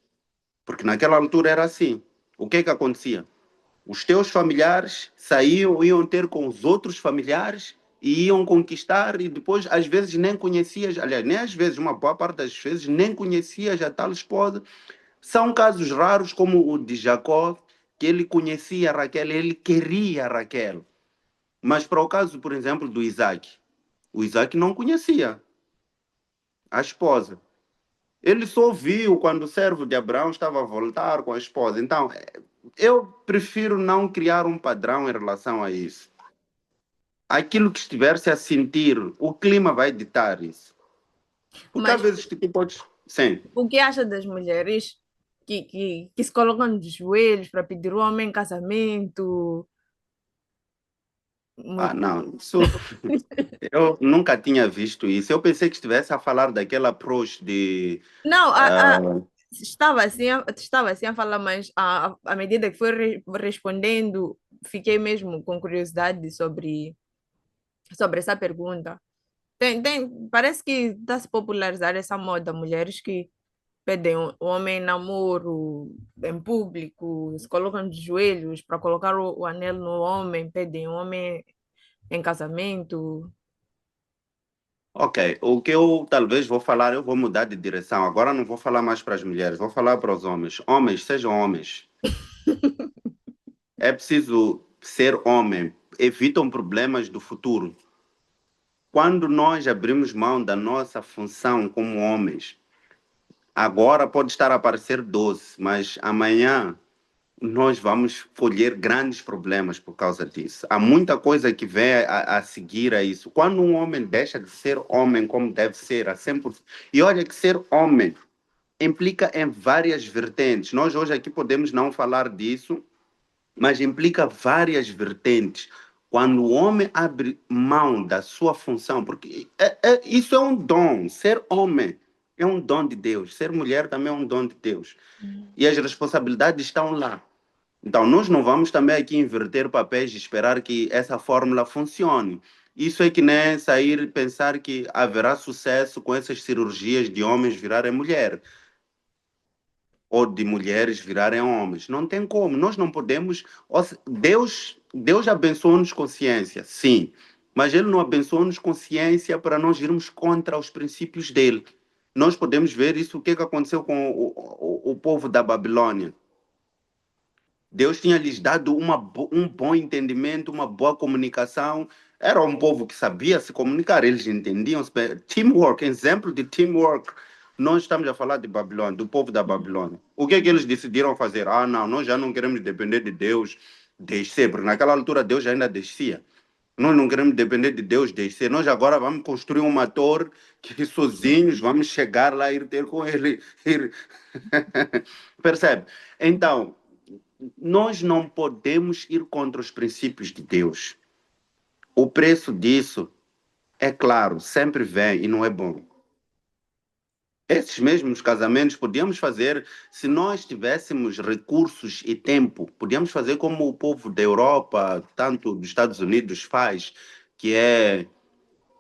B: Porque naquela altura era assim. O que acontecia? Os teus familiares saíam, iam ter com os outros familiares e iam conquistar e depois, às vezes, nem conhecias, aliás, nem às vezes, uma boa parte das vezes, nem conhecias a tal esposa. São casos raros, como o de Jacó, que ele conhecia Raquel, ele queria Raquel. Mas para o caso, por exemplo, do Isaac, o Isaac não conhecia a esposa. Ele só viu quando o servo de Abraão estava a voltar com a esposa. Então, eu prefiro não criar um padrão em relação a isso. Aquilo que estiver-se a sentir, o clima vai ditar isso. Porque às
A: Mas
B: vezes tu podes. Sim.
A: o que acha das mulheres que se colocam de joelhos para pedir o homem em casamento?
B: Ah,
A: Muito...
B: não. Isso eu nunca tinha visto isso. Eu pensei que estivesse a falar daquele approach de.
A: Não,
B: ah,
A: estava assim a falar, mas à medida que foi respondendo, fiquei mesmo com curiosidade sobre essa pergunta. Parece que está se popularizar essa moda, mulheres que pedem o homem em namoro em público, se colocam de joelhos para colocar o anel no homem, pedem o homem em casamento.
B: ok, o que eu talvez vou falar, eu vou mudar de direção. Agora não vou falar mais para as mulheres, vou falar para os homens. Homens, sejam homens. É preciso ser homem. Evitam problemas do futuro. Quando nós abrimos mão da nossa função como homens, agora pode estar a parecer doce, mas amanhã nós vamos colher grandes problemas por causa disso. Há muita coisa que vem a seguir a isso. Quando um homem deixa de ser homem como deve ser, a 100%, e olha que ser homem implica em várias vertentes. Nós hoje aqui podemos não falar disso, mas implica várias vertentes. Quando o homem abre mão da sua função, porque isso é um dom, ser homem é um dom de Deus, ser mulher também é um dom de Deus. E as responsabilidades estão lá. Então, nós não vamos também aqui inverter papéis e esperar que essa fórmula funcione. Isso é que nem sair e pensar que haverá sucesso com essas cirurgias de homens virarem mulher ou de mulheres virarem homens. Não tem como. Nós não podemos. Deus abençoa-nos com ciência, sim, mas Ele não abençoa-nos com ciência para nós irmos contra os princípios dele. Nós podemos ver isso, o que aconteceu com o povo da Babilônia. Deus tinha lhes dado um bom entendimento, uma boa comunicação. Era um povo que sabia se comunicar, eles entendiam. Teamwork, exemplo de teamwork. Nós estamos a falar de Babilônia, do povo da Babilônia. O que é que eles decidiram fazer? Ah, não, nós já não queremos depender de Deus descer, porque naquela altura Deus ainda descia. Nós não queremos depender de Deus descer. Nós agora vamos construir uma torre que sozinhos vamos chegar lá e ir ter com ele. Percebe? Então, nós não podemos ir contra os princípios de Deus. O preço disso, é claro, sempre vem e não é bom. Esses mesmos casamentos podíamos fazer, se nós tivéssemos recursos e tempo, podíamos fazer como o povo da Europa, tanto dos Estados Unidos faz, que é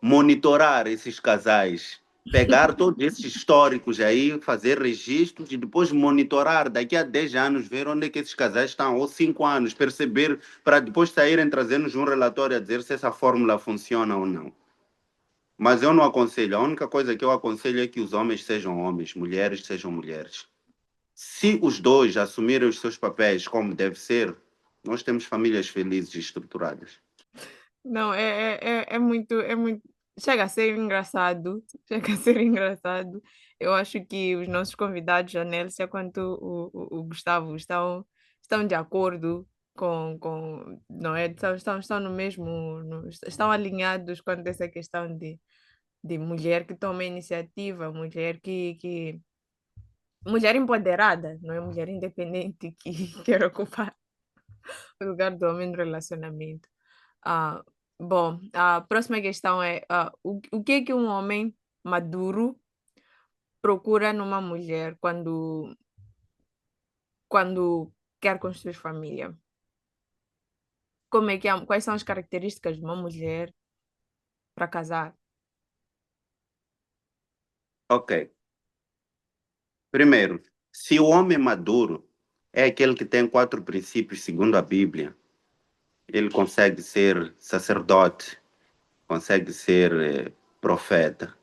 B: monitorar esses casais. pegar todos esses históricos aí, fazer registros e depois monitorar daqui a 10 anos, ver onde é que esses casais estão, ou 5 anos, perceber, para depois saírem trazendo um relatório a dizer se essa fórmula funciona ou não. Mas eu não aconselho, a única coisa que eu aconselho é que os homens sejam homens, mulheres sejam mulheres. Se os dois assumirem os seus papéis como deve ser, nós temos famílias felizes e estruturadas.
A: Não, é muito. Chega a ser engraçado. Chega a ser engraçado. Eu acho que os nossos convidados, a Nélcia quanto o Gustavo, estão de acordo não é? Estão no mesmo, estão alinhados quanto a essa questão de mulher que toma iniciativa, mulher empoderada, não é mulher independente que quer ocupar o lugar do homem no relacionamento. Ah, bom, a próxima questão é o que é que um homem maduro procura numa mulher quando quer construir família? Quais são as características de uma mulher para casar?
B: Ok. Primeiro, se o homem maduro é aquele que tem 4 princípios segundo a Bíblia, ele consegue ser sacerdote, consegue ser profeta,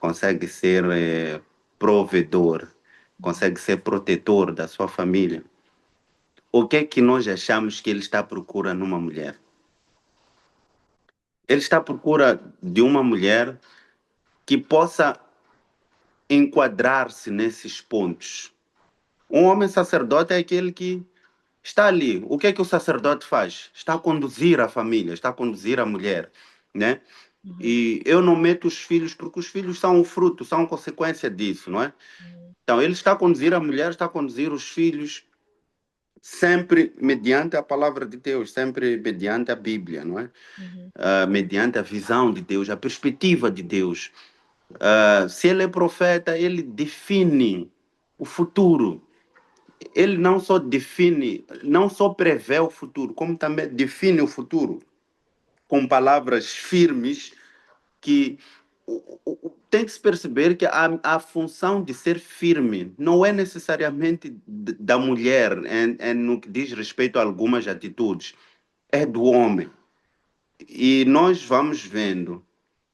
B: consegue ser provedor, consegue ser protetor da sua família. O que é que nós achamos que ele está à procura numa mulher? Ele está à procura de uma mulher que possa enquadrar-se nesses pontos. Um homem sacerdote é aquele que está ali. O que é que o sacerdote faz? Está a conduzir a família, está a conduzir a mulher, né?
A: Uhum,
B: E eu não meto os filhos porque os filhos são um fruto, são consequência disso, não é?
A: uhum,
B: Então, ele está a conduzir a mulher, está a conduzir os filhos sempre mediante a palavra de Deus, sempre mediante a Bíblia, não é?
A: uhum,
B: Mediante a visão de Deus, a perspectiva de Deus. Se ele é profeta, ele define o futuro. Ele não só define, não só prevê o futuro, como também define o futuro com palavras firmes que tem que se perceber que a função de ser firme não é necessariamente da mulher no que diz respeito a algumas atitudes, é do homem. E nós vamos vendo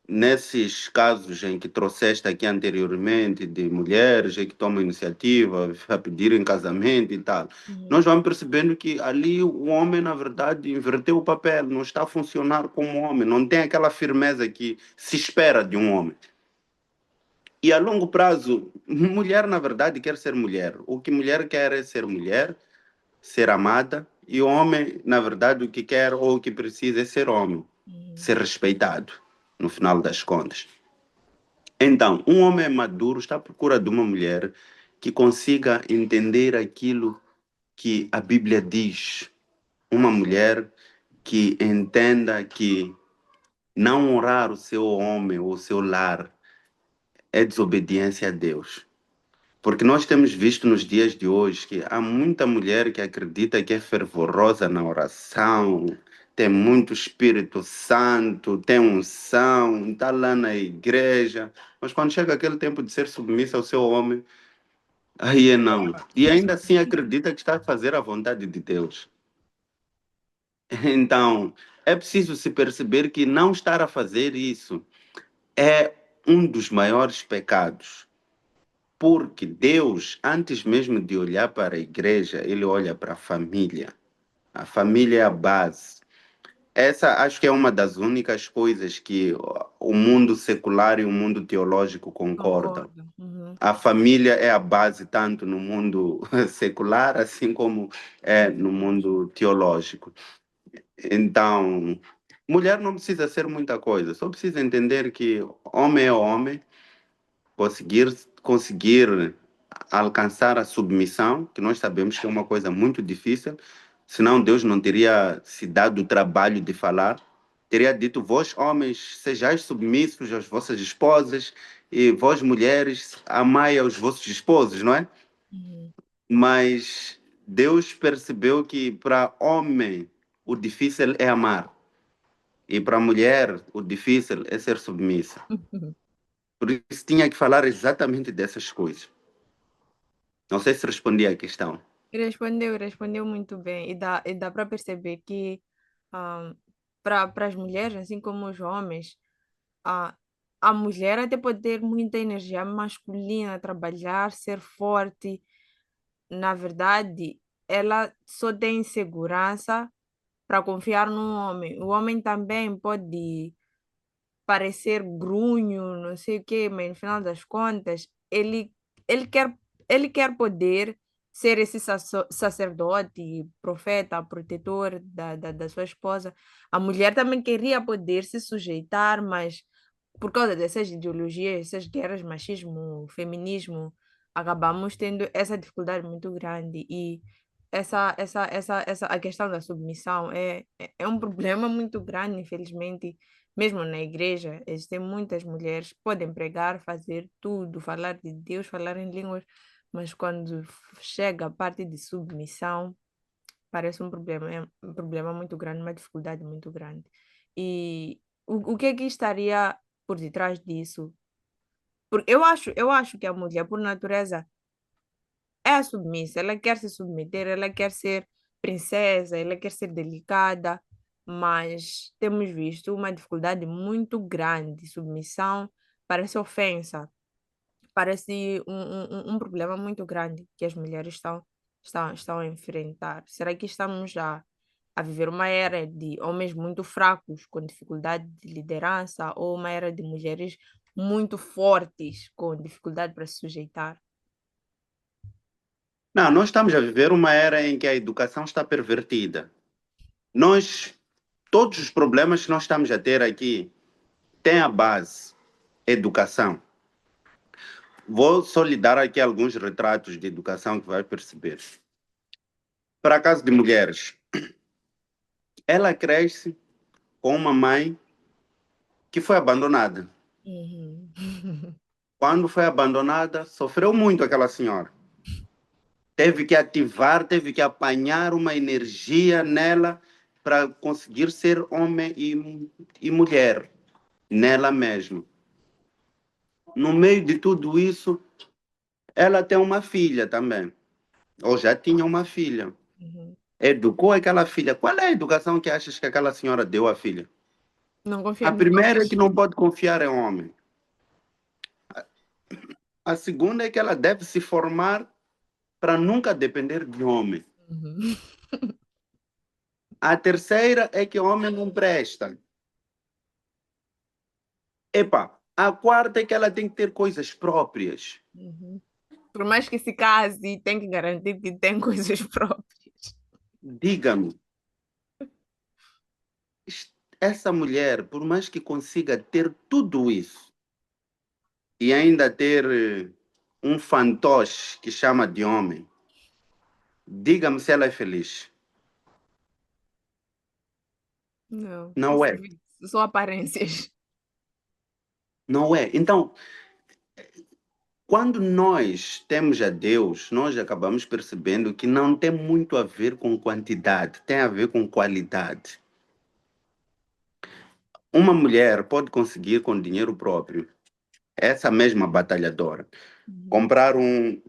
B: nesses casos em que trouxeste aqui anteriormente, de mulheres que tomam iniciativa a pedir em casamento e tal,
A: uhum,
B: nós vamos percebendo que ali o homem, na verdade, inverteu o papel, não está a funcionar como homem, não tem aquela firmeza que se espera de um homem. E a longo prazo, mulher, na verdade, quer ser mulher. O que mulher quer é ser mulher, ser amada, e o homem, na verdade, o que quer ou o que precisa é ser homem,
A: uhum,
B: ser respeitado, no final das contas. Então, um homem maduro está à procura de uma mulher que consiga entender aquilo que a Bíblia diz. Uma mulher que entenda que não honrar o seu homem ou o seu lar é desobediência a Deus. Porque nós temos visto nos dias de hoje que há muita mulher que acredita que é fervorosa na oração, tem muito Espírito Santo, tem unção, está lá na igreja, mas quando chega aquele tempo de ser submissa ao seu homem, aí é não. E ainda assim acredita que está a fazer a vontade de Deus. Então, é preciso se perceber que não estar a fazer isso é um dos maiores pecados. Porque Deus, antes mesmo de olhar para a igreja, ele olha para a família. A família é a base. Essa acho que é uma das únicas coisas que o mundo secular e o mundo teológico concordam.
A: concordo. Uhum,
B: A família é a base tanto no mundo secular, assim como é no mundo teológico. Então, mulher não precisa ser muita coisa, só precisa entender que homem é homem, conseguir alcançar a submissão, que nós sabemos que é uma coisa muito difícil, senão Deus não teria se dado o trabalho de falar, teria dito, vós homens, sejais submissos às vossas esposas, e vós mulheres, amai aos vossos esposos, não é?
A: uhum.
B: Mas Deus percebeu que para homem o difícil é amar, e para mulher o difícil é ser submissa. Por isso tinha que falar exatamente dessas coisas. Não sei se respondi à questão.
A: Respondeu muito bem. E dá para perceber que para as mulheres, assim como os homens, a, a mulher até pode ter muita energia masculina, trabalhar, ser forte. Na verdade, ela só tem segurança para confiar no homem. O homem também pode parecer grunho, não sei o quê, mas no final das contas, ele quer, ele quer poder ser esse sacerdote, profeta, protetor da sua esposa. A mulher também queria poder se sujeitar, mas por causa dessas ideologias, essas guerras, machismo, feminismo, acabamos tendo essa dificuldade muito grande. E a questão da submissão é um problema muito grande, infelizmente. Mesmo na igreja, existem muitas mulheres que podem pregar, fazer tudo, falar de Deus, falar em línguas, mas quando chega a parte de submissão, parece um problema muito grande, uma dificuldade muito grande. E o que é que estaria por detrás disso? Porque eu acho que a mulher, por natureza, é submissa, ela quer se submeter, ela quer ser princesa, ela quer ser delicada, mas temos visto uma dificuldade muito grande. Submissão parece ofensa, parece um problema muito grande que as mulheres estão a enfrentar. Será que estamos a viver uma era de homens muito fracos, com dificuldade de liderança, ou uma era de mulheres muito fortes, com dificuldade para se sujeitar?
B: Não, nós estamos a viver uma era em que a educação está pervertida. Nós, todos os problemas que nós estamos a ter aqui, têm a base, educação. Vou só lhe dar aqui alguns retratos de educação que vai perceber. Para caso de mulheres, ela cresce com uma mãe que foi abandonada.
A: Uhum.
B: Quando foi abandonada, sofreu muito aquela senhora. Teve que ativar, teve que apanhar uma energia nela para conseguir ser homem e mulher, nela mesma. No meio de tudo isso, ela tem uma filha também, ou já tinha uma filha.
A: Uhum.
B: Educou aquela filha. Qual é a educação que achas que aquela senhora deu à filha?
A: Não
B: A
A: confia nos
B: primeira é que
A: homens.
B: não pode confiar em homem. A segunda é que ela deve se formar para nunca depender de homem.
A: Uhum.
B: A terceira é que homem não presta. Epa, a quarta é que ela tem que ter coisas próprias.
A: Uhum. Por mais que se case, tem que garantir que tem coisas próprias.
B: Diga-me, essa mulher, por mais que consiga ter tudo isso e ainda ter um fantoche que chama de homem, diga-me se ela é feliz.
A: Não,
B: Não é.
A: são aparências.
B: Não é. Então, quando nós temos a Deus, nós acabamos percebendo que não tem muito a ver com quantidade, tem a ver com qualidade. Uma mulher pode conseguir com dinheiro próprio, essa mesma batalhadora,
A: Uhum.
B: comprar um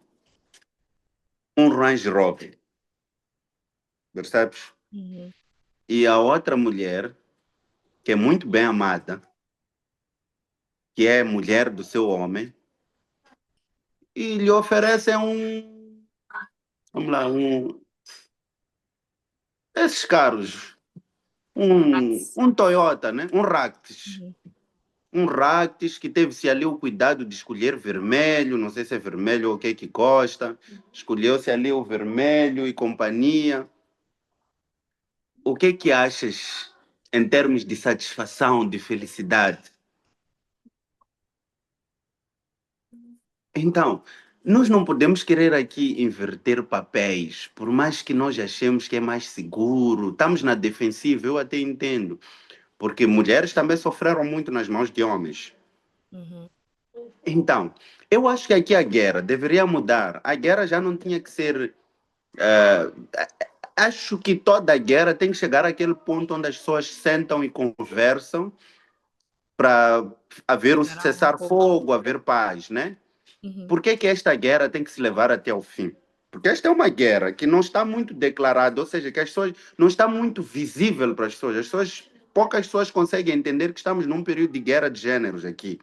B: Range Rover, percebes?
A: Uhum.
B: E a outra mulher, que é muito bem amada, que é mulher do seu homem, e lhe oferecem vamos lá, esses carros,
A: Táxi.
B: um Toyota, né? Um Ractis.
A: Uhum.
B: Um Ractis que teve-se ali o cuidado de escolher vermelho, não sei se é vermelho ou o que é que gosta, escolheu-se ali o vermelho e companhia. O que é que achas em termos de satisfação, de felicidade? Então, nós não podemos querer aqui inverter papéis, por mais que nós achemos que é mais seguro, estamos na defensiva, eu até entendo, porque mulheres também sofreram muito nas mãos de homens.
A: Uhum.
B: Então, eu acho que aqui a guerra deveria mudar. A guerra já não tinha que ser. Acho que toda a guerra tem que chegar àquele ponto onde as pessoas sentam e conversam para haver um
A: Melhorar um pouco.
B: cessar-fogo, haver paz, né?
A: Uhum.
B: Por que que esta guerra tem que se levar até o fim? Porque esta é uma guerra que não está muito declarada, ou seja, que as pessoas não está muito visível para as pessoas, poucas pessoas conseguem entender que estamos num período de guerra de gêneros aqui.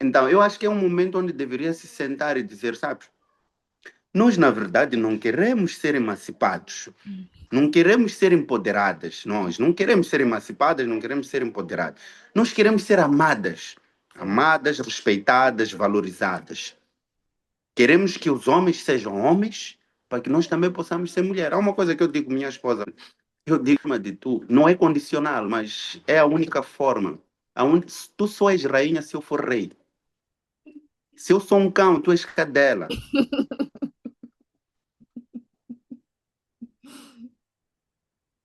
B: Então, eu acho que é um momento onde deveria se sentar e dizer, sabe, nós na verdade não queremos ser emancipados,
A: Uhum.
B: não queremos ser empoderadas, nós não queremos ser emancipadas, não queremos ser empoderadas. Nós queremos ser amadas,
A: Sim.
B: amadas, respeitadas, valorizadas. Queremos que os homens sejam homens para que nós também possamos ser mulher. Há uma coisa que eu digo, minha esposa, eu digo, mas de tu, não é condicional, mas é a única forma. Tu só és rainha se eu for rei. Se eu sou um cão, tu és cadela.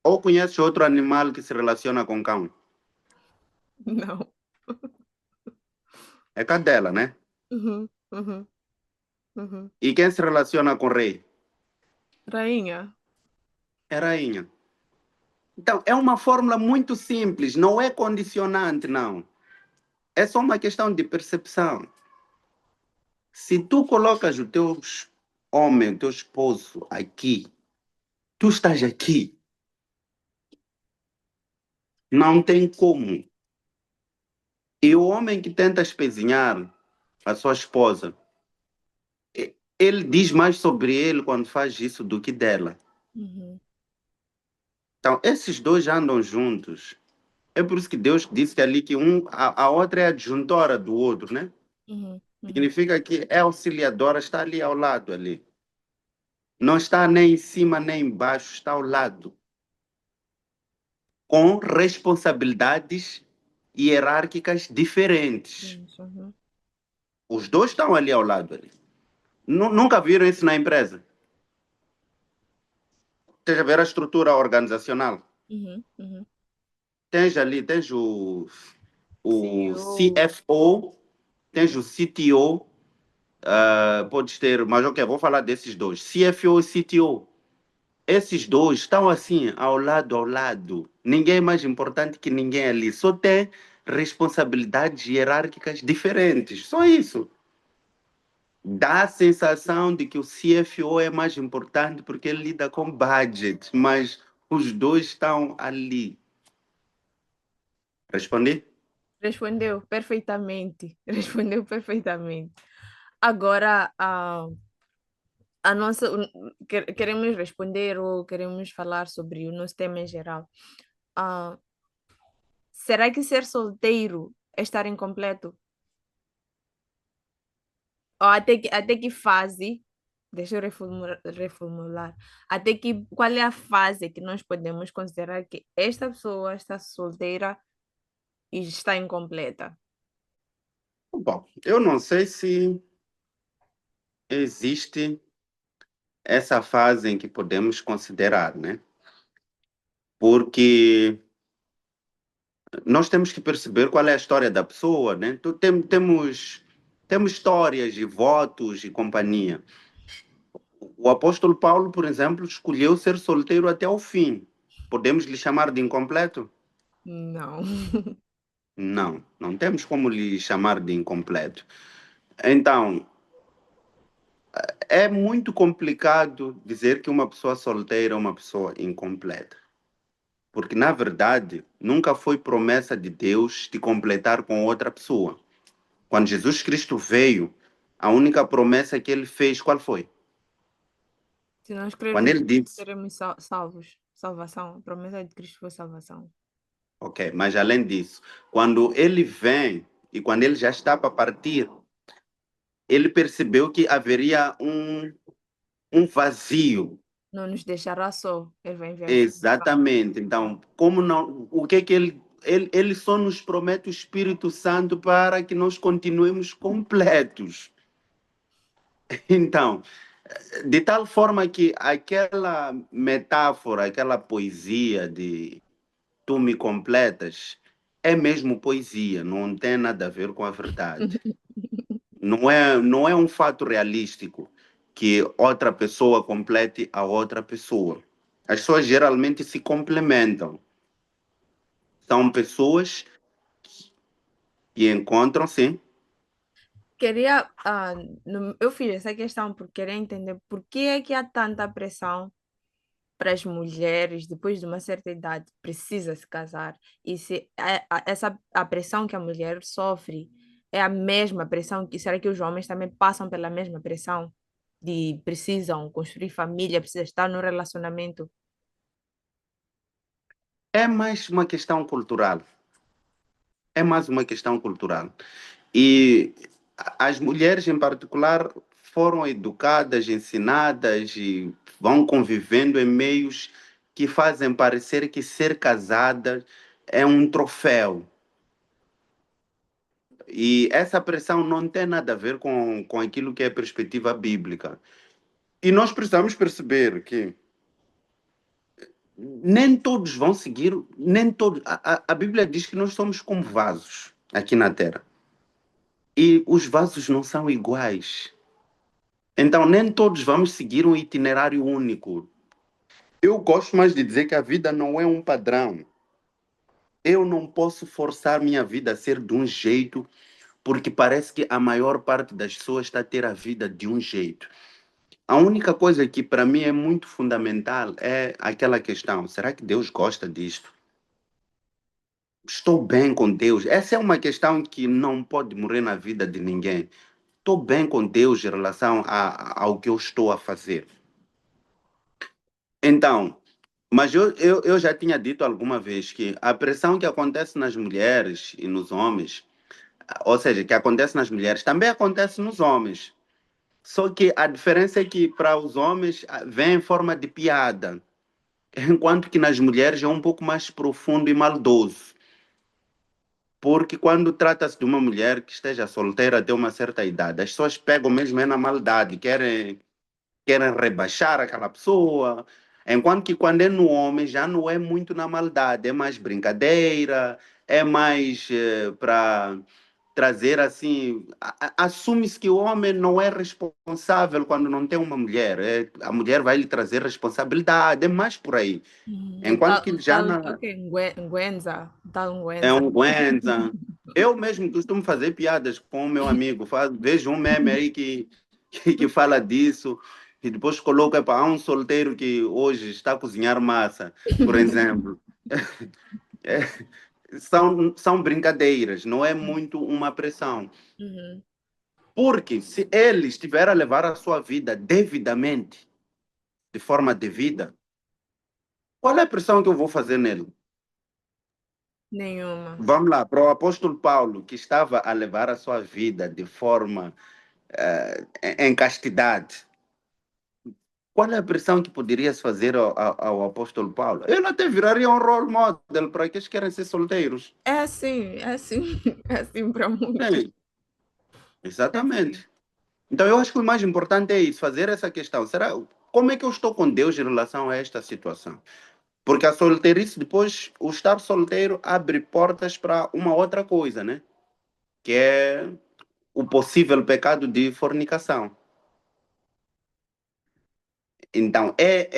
B: Ou conheces outro animal que se relaciona com cão?
A: Não.
B: É cadela, né?
A: Uhum, uhum, uhum.
B: E quem se relaciona com rei?
A: Rainha.
B: É rainha. Então, é uma fórmula muito simples, não é condicionante, não. É só uma questão de percepção. Se tu colocas o teu homem, o teu esposo aqui, tu estás aqui, não tem como. E o homem que tenta espezinhar a sua esposa, ele diz mais sobre ele quando faz isso do que dela.
A: Uhum,
B: Então, esses dois já andam juntos. É por isso que Deus disse que ali que a outra é adjuntora do outro, né?
A: uhum, uhum.
B: Significa que é auxiliadora, está ali ao lado ali. Não está nem em cima nem embaixo, está ao lado. Com responsabilidades hierárquicas diferentes.
A: Isso, uhum.
B: Os dois estão ali ao lado. Ali. Nunca viram isso na empresa? Tens a ver a estrutura organizacional.
A: Uhum, uhum.
B: Tens ali, tens o
A: CEO.
B: CFO, tens o CTO, podes ter, mas ok, vou falar desses dois, CFO e CTO. Esses dois estão assim, ao lado. Ninguém é mais importante que ninguém ali. Só tem responsabilidades hierárquicas diferentes. Só isso. Dá a sensação de que o CFO é mais importante porque ele lida com budget, mas os dois estão ali. Respondi?
A: Respondeu perfeitamente. Respondeu perfeitamente. Agora, a nossa, queremos responder ou queremos falar sobre o nosso tema em geral. Ah, será que ser solteiro é estar incompleto? Ou até que fase, deixa eu reformular, até que, qual é a fase que nós podemos considerar que esta pessoa está solteira e está incompleta?
B: Bom, eu não sei se existe essa fase em que podemos considerar, né? Porque nós temos que perceber qual é a história da pessoa, né? Temos histórias e votos e companhia. O apóstolo Paulo, por exemplo, escolheu ser solteiro até o fim. Podemos lhe chamar de incompleto?
A: Não.
B: Não, não temos como lhe chamar de incompleto. Então, é muito complicado dizer que uma pessoa solteira é uma pessoa incompleta. Porque, na verdade, nunca foi promessa de Deus de completar com outra pessoa. Quando Jesus Cristo veio, a única promessa que ele fez, qual foi?
A: Se nós
B: Quando
A: crermos,
B: ele disse,
A: seremos salvos. Salvação. A promessa de Cristo foi salvação.
B: ok, mas além disso, quando ele vem e quando ele já está para partir, ele percebeu que haveria um vazio.
A: Não nos deixará só. Ele vai enviar o Espírito Santo.
B: Exatamente. Então, como não, o que é que ele só nos promete o Espírito Santo para que nós continuemos completos. Então, de tal forma que aquela metáfora, aquela poesia de tu me completas, é mesmo poesia, não tem nada a ver com a verdade. Não é um fato realístico que outra pessoa complete a outra pessoa. As pessoas geralmente se complementam. São pessoas E encontram, sim.
A: Queria, eu fiz essa questão porque queria entender por que é que há tanta pressão para as mulheres, depois de uma certa idade, precisa se casar. E se a pressão que a mulher sofre é a mesma pressão que, será que os homens também passam pela mesma pressão? De precisam construir família, precisam estar no relacionamento.
B: É mais uma questão cultural. É mais uma questão cultural. E as mulheres, em particular, foram educadas, ensinadas e vão convivendo em meios que fazem parecer que ser casada é um troféu. E essa pressão não tem nada a ver com aquilo que é a perspectiva bíblica. E nós precisamos perceber que nem todos vão seguir, nem todos. A Bíblia diz que nós somos como vasos aqui na Terra. E os vasos não são iguais. Então, nem todos vamos seguir um itinerário único. Eu gosto mais de dizer que a vida não é um padrão. Eu não posso forçar minha vida a ser de um jeito, porque parece que a maior parte das pessoas está a ter a vida de um jeito. A única coisa que para mim é muito fundamental é aquela questão: será que Deus gosta disto? Estou bem com Deus? Essa é uma questão que não pode morrer na vida de ninguém. Estou bem com Deus em relação ao que eu estou a fazer. Então, mas eu já tinha dito alguma vez que a pressão que acontece nas mulheres e nos homens, ou seja, que acontece nas mulheres, também acontece nos homens. Só que a diferença é que para os homens vem em forma de piada, enquanto que nas mulheres é um pouco mais profundo e maldoso. Porque quando trata-se de uma mulher que esteja solteira até uma certa idade, as pessoas pegam mesmo é na maldade, querem rebaixar aquela pessoa. Enquanto que quando é no homem já não é muito na maldade, é mais brincadeira, é mais para trazer assim. Assume-se que o homem não é responsável quando não tem uma mulher. A mulher vai lhe trazer responsabilidade, é mais por aí. Enquanto que já na,
A: Ok, Nguenza, tal
B: é
A: Nguenza.
B: um Gwenza. Eu mesmo costumo fazer piadas com o meu amigo. Vejo um meme aí que fala disso e depois coloca para um solteiro que hoje está a cozinhar massa, por exemplo. São brincadeiras, não é muito uma pressão.
A: Uhum.
B: Porque se ele estiver a levar a sua vida devidamente, de forma devida, qual é a pressão que eu vou fazer nele?
A: Nenhuma.
B: Vamos lá, para o apóstolo Paulo, que estava a levar a sua vida de forma em castidade. Qual é a pressão que poderias fazer ao apóstolo Paulo? Ele até viraria um role model para aqueles que querem ser solteiros.
A: É assim, é assim para muitos.
B: Sim,
A: É assim.
B: exatamente. Então, eu acho que o mais importante é isso, fazer essa questão. Como é que eu estou com Deus em relação a esta situação? Porque a solteirice, depois, o estar solteiro abre portas para uma outra coisa, né? Que é o possível pecado de fornicação. Então, é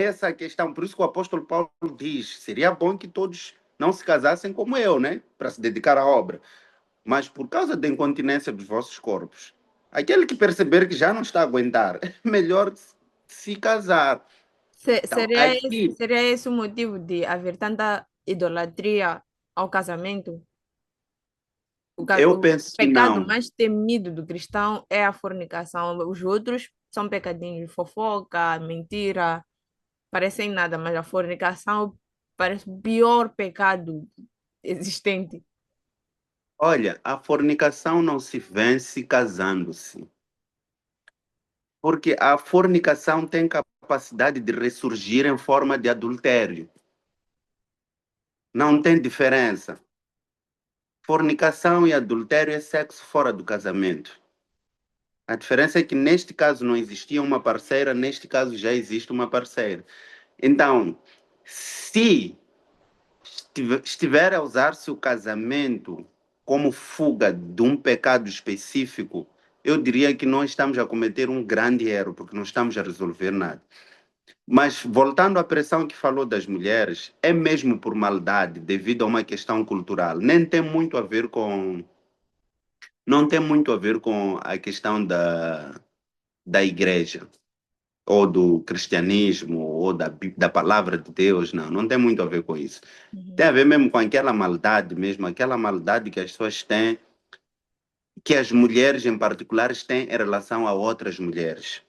B: essa a questão. Por isso que o apóstolo Paulo diz: seria bom que todos não se casassem como eu, né? Para se dedicar à obra. Mas por causa da incontinência dos vossos corpos, aquele que perceber que já não está a aguentar, é melhor se casar. Então, aqui,
A: Seria esse o motivo de haver tanta idolatria ao casamento?
B: eu
A: O
B: penso que
A: pecado
B: não.
A: mais temido do cristão é a fornicação. Os outros são pecadinhos, fofoca, mentira, parecem nada, mas a fornicação parece o pior pecado existente.
B: Olha, a fornicação não se vence casando-se. Porque a fornicação tem capacidade de ressurgir em forma de adultério. Não tem diferença. Fornicação e adultério é sexo fora do casamento. A diferença é que neste caso não existia uma parceira, neste caso já existe uma parceira. Então, se estiver a usar-se o casamento como fuga de um pecado específico, eu diria que nós estamos a cometer um grande erro, porque não estamos a resolver nada. Mas voltando à pressão que falou das mulheres, é mesmo por maldade, devido a uma questão cultural. Nem tem muito a ver com, não tem muito a ver com a questão da igreja, ou do cristianismo, ou da palavra de Deus, não, não tem muito a ver com isso. Tem
A: Uhum,
B: a ver mesmo com aquela maldade mesmo, aquela maldade que as pessoas têm, que as mulheres em particular têm em relação a outras mulheres.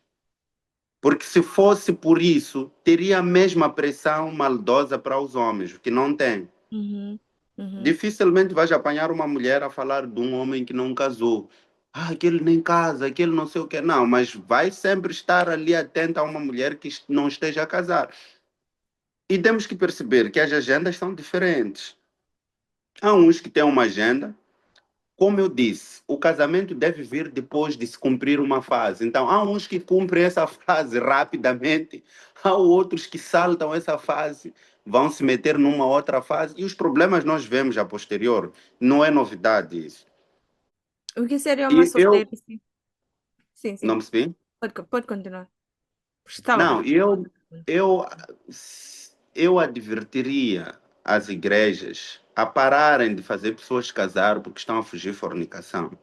B: Porque se fosse por isso, teria a mesma pressão maldosa para os homens, o que não tem.
A: uhum, uhum.
B: Dificilmente vais apanhar uma mulher a falar de um homem que não casou. Ah, aquele nem casa, aquele não sei o que. Não, mas vai sempre estar ali atenta a uma mulher que não esteja a casar. E temos que perceber que as agendas são diferentes. Há uns que têm uma agenda. Como eu disse, o casamento deve vir depois de se cumprir uma fase. Então, há uns que cumprem essa fase rapidamente, há outros que saltam essa fase, vão se meter numa outra fase, e os problemas nós vemos a posterior. Não é novidade isso.
A: O que seria uma
B: E eu,
A: solteirice? Sim,
B: não
A: sim.
B: percebi?
A: Pode continuar. Estava para
B: Não,
A: continuar.
B: eu, eu advertiria as igrejas a pararem de fazer pessoas casar porque estão a fugir de fornicação.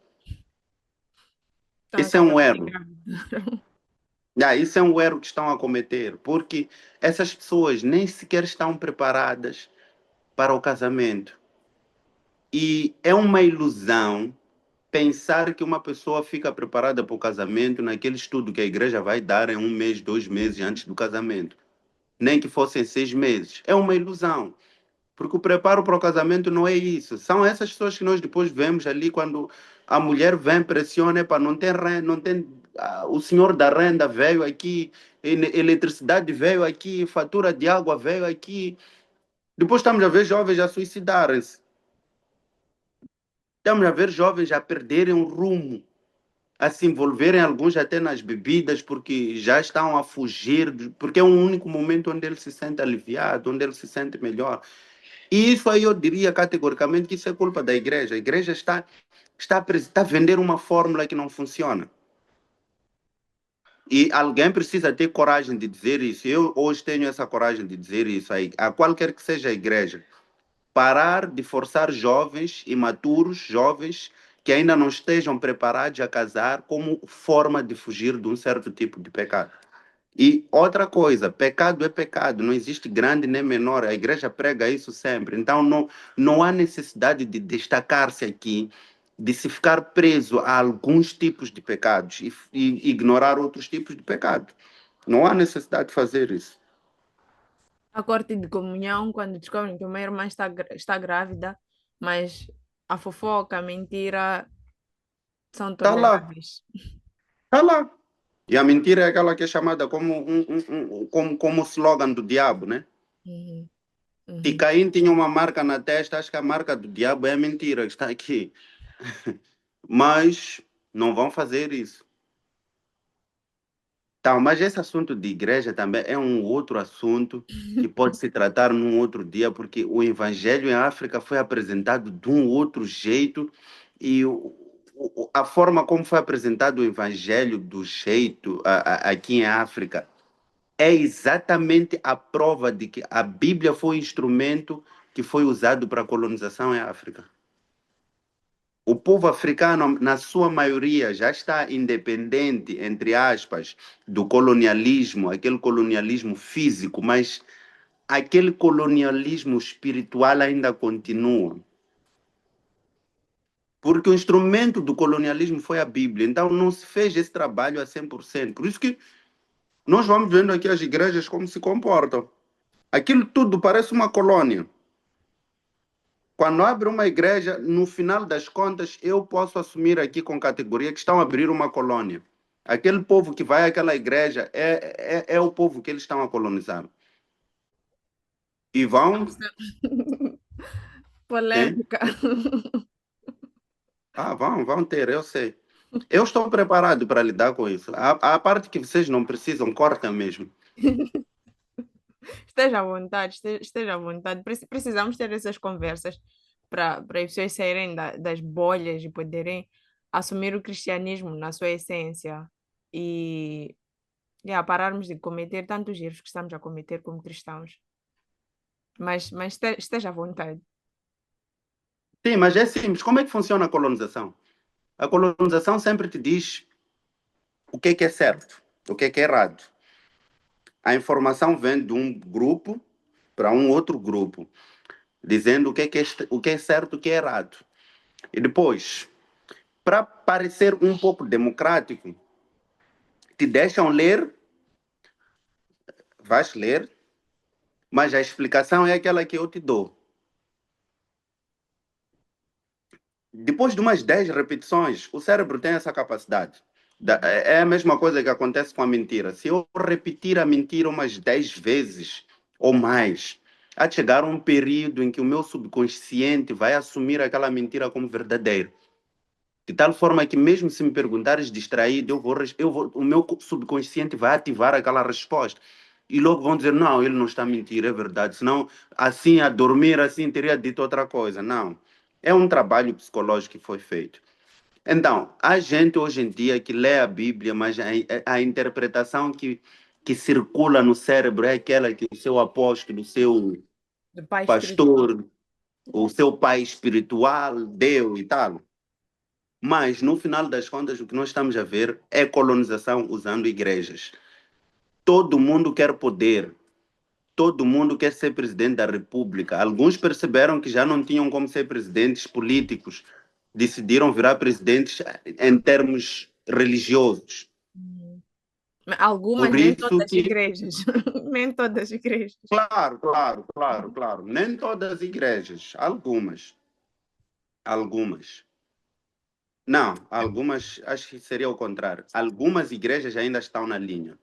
A: Estão a
B: Isso é
A: casar
B: um
A: porque
B: erro.
A: engravidaram.
B: Isso é um erro que estão a cometer, porque essas pessoas nem sequer estão preparadas para o casamento. E é uma ilusão pensar que uma pessoa fica preparada para o casamento naquele estudo que a igreja vai dar em um mês, 2 meses antes do casamento. Nem que fossem 6 meses. É uma ilusão. Porque o preparo para o casamento não é isso. São essas pessoas que nós depois vemos ali quando a mulher vem, pressiona, para não tem renda, não tem, o senhor da renda veio aqui, eletricidade veio aqui, fatura de água veio aqui. Depois estamos a ver jovens a suicidarem-se. Estamos a ver jovens a perderem o rumo, a se envolverem alguns até nas bebidas, porque já estão a fugir, porque é o único momento onde ele se sente aliviado, onde ele se sente melhor. E isso aí eu diria categoricamente que isso é culpa da igreja. A igreja está a vender uma fórmula que não funciona. E alguém precisa ter coragem de dizer isso. Eu hoje tenho essa coragem de dizer isso aí, a qualquer que seja a igreja. Parar de forçar jovens imaturos, jovens que ainda não estejam preparados a casar como forma de fugir de um certo tipo de pecado. E outra coisa, pecado é pecado, não existe grande nem menor, a igreja prega isso sempre. Então não há necessidade de destacar-se aqui, de se ficar preso a alguns tipos de pecados e ignorar outros tipos de pecado. Não há necessidade de fazer isso.
A: A corte de comunhão, quando descobrem que uma irmã está grávida, mas a fofoca, a mentira são
B: Está lá,
A: toleráveis.
B: está lá. E a mentira é aquela que é chamada como como slogan do diabo, né?
A: Uhum,
B: E
A: uhum.
B: Caim tinha uma marca na testa, acho que a marca do diabo é a mentira que está aqui. Mas não vão fazer isso. Tá, mas esse assunto de igreja também é um outro assunto que pode se tratar num outro dia, porque o evangelho em África foi apresentado de um outro jeito e a forma como foi apresentado o evangelho do jeito aqui em África é exatamente a prova de que a Bíblia foi um instrumento que foi usado para a colonização em África. O povo africano, na sua maioria, já está independente, entre aspas, do colonialismo, aquele colonialismo físico, mas aquele colonialismo espiritual ainda continua. Porque o instrumento do colonialismo foi a Bíblia, então não se fez esse trabalho a 100%. Por isso que nós vamos vendo aqui as igrejas como se comportam. Aquilo tudo parece uma colônia. Quando abre uma igreja, no final das contas, eu posso assumir aqui com categoria que estão a abrir uma colônia. Aquele povo que vai àquela igreja é o povo que eles estão a colonizar. E vão, hein?
A: Polêmica.
B: Vão ter, eu sei. Eu estou preparado para lidar com isso. A parte que vocês não precisam, corta mesmo.
A: Esteja à vontade, esteja à vontade. Precisamos ter essas conversas para as pessoas saírem das bolhas e poderem assumir o cristianismo na sua essência. E Yeah, pararmos de cometer tantos erros que estamos a cometer como cristãos. Mas esteja à vontade.
B: Sim, mas é simples. Como é que funciona a colonização? A colonização sempre te diz o que é certo, o que é errado. A informação vem de um grupo para um outro grupo, dizendo o que é certo e o que é errado. E depois, para parecer um pouco democrático, te deixam ler, vais ler, mas a explicação é aquela que eu te dou. Depois de umas 10 repetições, o cérebro tem essa capacidade. É a mesma coisa que acontece com a mentira. Se eu repetir a mentira umas 10 vezes ou mais, há de chegar um período em que o meu subconsciente vai assumir aquela mentira como verdadeira. De tal forma que mesmo se me perguntares distraído, o meu subconsciente vai ativar aquela resposta. E logo vão dizer, não, ele não está a mentir, é verdade. Senão, assim, a dormir, assim, teria dito outra coisa. Não. É um trabalho psicológico que foi feito. Então, há gente hoje em dia que lê a Bíblia, mas a interpretação que circula no cérebro é aquela que o seu apóstolo, o seu
A: Do pai espiritual.
B: pastor, o seu pai espiritual deu e tal. Mas, no final das contas, o que nós estamos a ver é colonização usando igrejas. Todo mundo quer poder, todo mundo quer ser presidente da República. Alguns perceberam que já não tinham como ser presidentes políticos, decidiram virar presidentes em termos religiosos.
A: Uhum. Algumas,
B: Por
A: nem
B: isso
A: todas as
B: que,
A: igrejas. Nem todas as igrejas.
B: claro, nem todas as igrejas, algumas. Não, algumas, acho que seria o contrário. Algumas igrejas ainda estão na linha.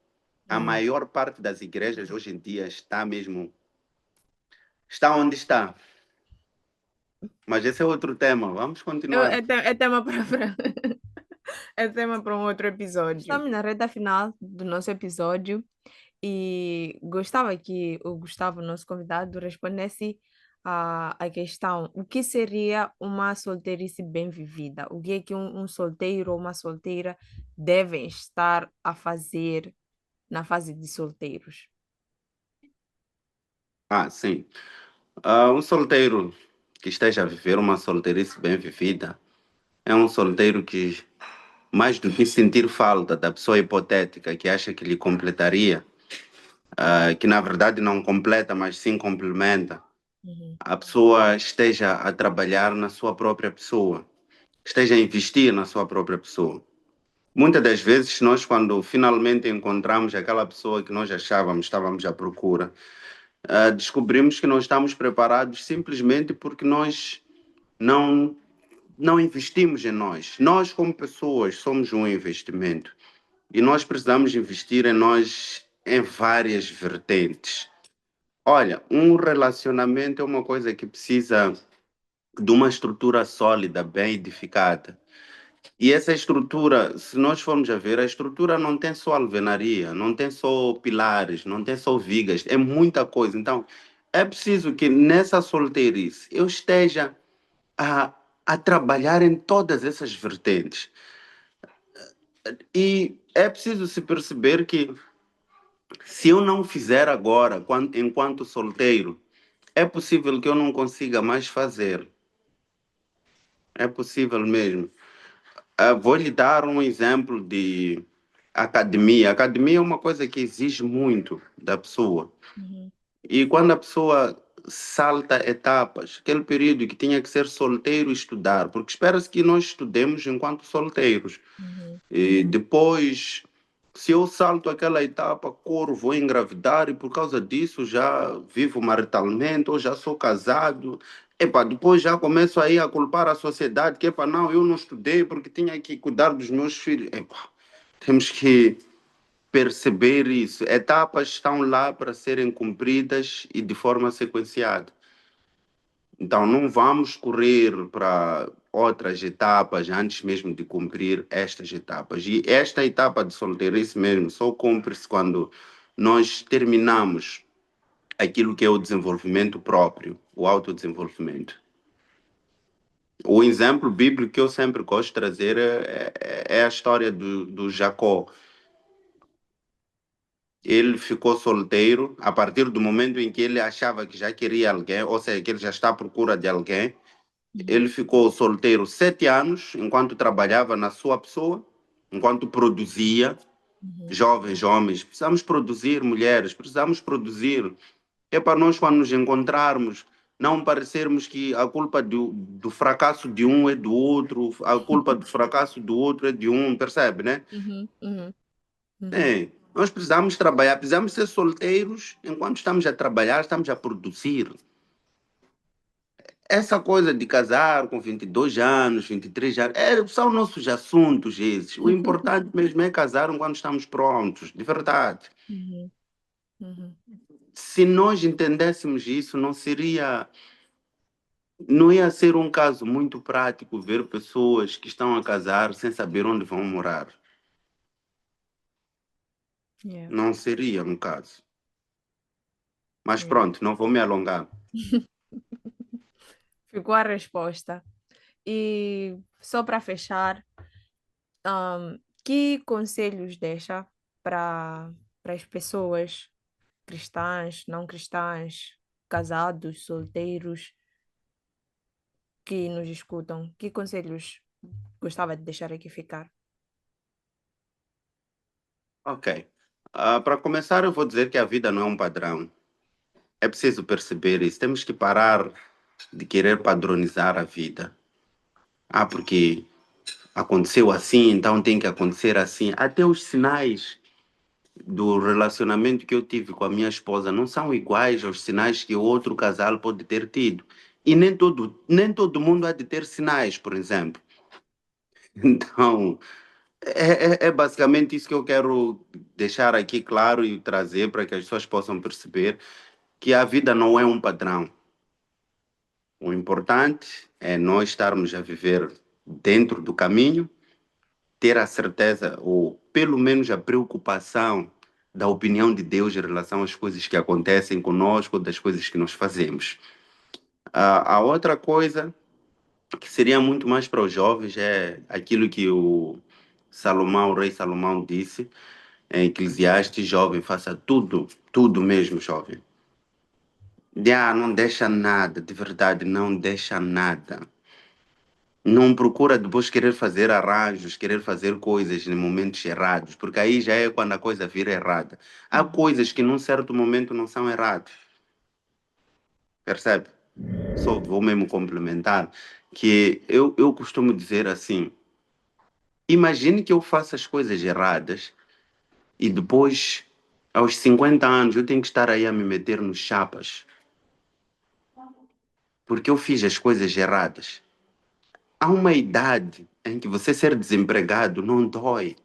B: A
A: Hum.
B: maior parte das igrejas hoje em dia está mesmo, está onde está. Mas esse é outro tema. Vamos continuar.
A: É tema para é tema para um outro episódio. Estamos na reta final do nosso episódio e gostava que o Gustavo, nosso convidado, respondesse a questão: o que seria uma solteirice bem vivida? O que é que um solteiro ou uma solteira devem estar a fazer na fase de solteiros?
B: Ah, sim. Um solteiro que esteja a viver uma solteirice bem vivida é um solteiro que, mais do que sentir falta da pessoa hipotética que acha que lhe completaria, que na verdade não completa, mas sim complementa,
A: Uhum,
B: a pessoa esteja a trabalhar na sua própria pessoa, esteja a investir na sua própria pessoa. Muitas das vezes, nós, quando finalmente encontramos aquela pessoa que nós achávamos, estávamos à procura, descobrimos que não estamos preparados simplesmente porque nós não, não investimos em nós. Nós, como pessoas, somos um investimento e nós precisamos investir em nós em várias vertentes. Olha, um relacionamento é uma coisa que precisa de uma estrutura sólida, bem edificada. E essa estrutura, se nós formos a ver, a estrutura não tem só alvenaria, não tem só pilares, não tem só vigas, é muita coisa. Então, é preciso que nessa solteirice eu esteja a, a trabalhar em todas essas vertentes. E é preciso se perceber que se eu não fizer agora, enquanto solteiro, é possível que eu não consiga mais fazer. É possível mesmo. Vou lhe dar um exemplo de academia. Academia é uma coisa que exige muito da pessoa.
A: uhum,
B: E quando a pessoa salta etapas, aquele período que tinha que ser solteiro e estudar, porque espera-se que nós estudemos enquanto solteiros.
A: uhum.
B: E depois, se eu salto aquela etapa, corro, vou engravidar e por causa disso já vivo maritalmente ou já sou casado. Epa, depois já começo aí a culpar a sociedade que, epa, não, eu não estudei porque tinha que cuidar dos meus filhos. Epa, temos que perceber isso. Etapas estão lá para serem cumpridas e de forma sequenciada. Então, não vamos correr para outras etapas antes mesmo de cumprir estas etapas. E esta etapa de solteirice mesmo só cumpre-se quando nós terminamos aquilo que é o desenvolvimento próprio, o autodesenvolvimento. O exemplo bíblico que eu sempre gosto de trazer é a história do Jacó. Ele ficou solteiro a partir do momento em que ele achava que já queria alguém, ou seja, que ele já está à procura de alguém.
A: Uhum,
B: Ele ficou solteiro 7 anos enquanto trabalhava na sua pessoa, enquanto produzia.
A: uhum,
B: Jovens, homens, precisamos produzir, mulheres, precisamos produzir. É para nós, quando nos encontrarmos, não parecermos que a culpa do fracasso de um é do outro, a culpa do fracasso do outro é de um, percebe, né?
A: uhum, uhum, uhum,
B: É, nós precisamos trabalhar, precisamos ser solteiros enquanto estamos a trabalhar, estamos a produzir. Essa coisa de casar com 22 anos, 23 anos, são nossos assuntos esses. O importante mesmo é casar enquanto estamos prontos, de verdade.
A: uhum, uhum.
B: Se nós entendêssemos isso, não ia ser um caso muito prático ver pessoas que estão a casar sem saber onde vão morar.
A: Yeah,
B: Não seria um caso. Mas
A: yeah.
B: pronto, não vou me alongar.
A: Ficou a resposta. E só para fechar, que conselhos deixa para as pessoas cristãs, não cristãs, casados, solteiros que nos escutam? Que conselhos gostava de deixar aqui ficar?
B: Ok. Para começar, eu vou dizer que a vida não é um padrão. É preciso perceber isso. Temos que parar de querer padronizar a vida. Porque aconteceu assim, então tem que acontecer assim. Até os sinais do relacionamento que eu tive com a minha esposa não são iguais aos sinais que o outro casal pode ter tido. E nem todo mundo há de ter sinais, por exemplo. Então, é basicamente isso que eu quero deixar aqui claro e trazer para que as pessoas possam perceber que a vida não é um padrão. O importante é nós estarmos a viver dentro do caminho, ter a certeza, ou pelo menos a preocupação da opinião de Deus em relação às coisas que acontecem conosco, das coisas que nós fazemos. A outra coisa que seria muito mais para os jovens é aquilo que o rei Salomão disse em Eclesiastes, jovem, faça tudo, tudo mesmo, jovem. Não deixa nada, de verdade, não deixa nada. Não procura depois querer fazer arranjos, querer fazer coisas em momentos errados, porque aí já é quando a coisa vira errada. Há
A: Uhum,
B: coisas que num certo momento não são erradas, percebe? Só vou mesmo complementar que eu costumo dizer assim: imagine que eu faça as coisas erradas e depois, aos 50 anos, eu tenho que estar aí a me meter nos chapas, porque eu fiz as coisas erradas. Há uma idade em que você ser desempregado não dói.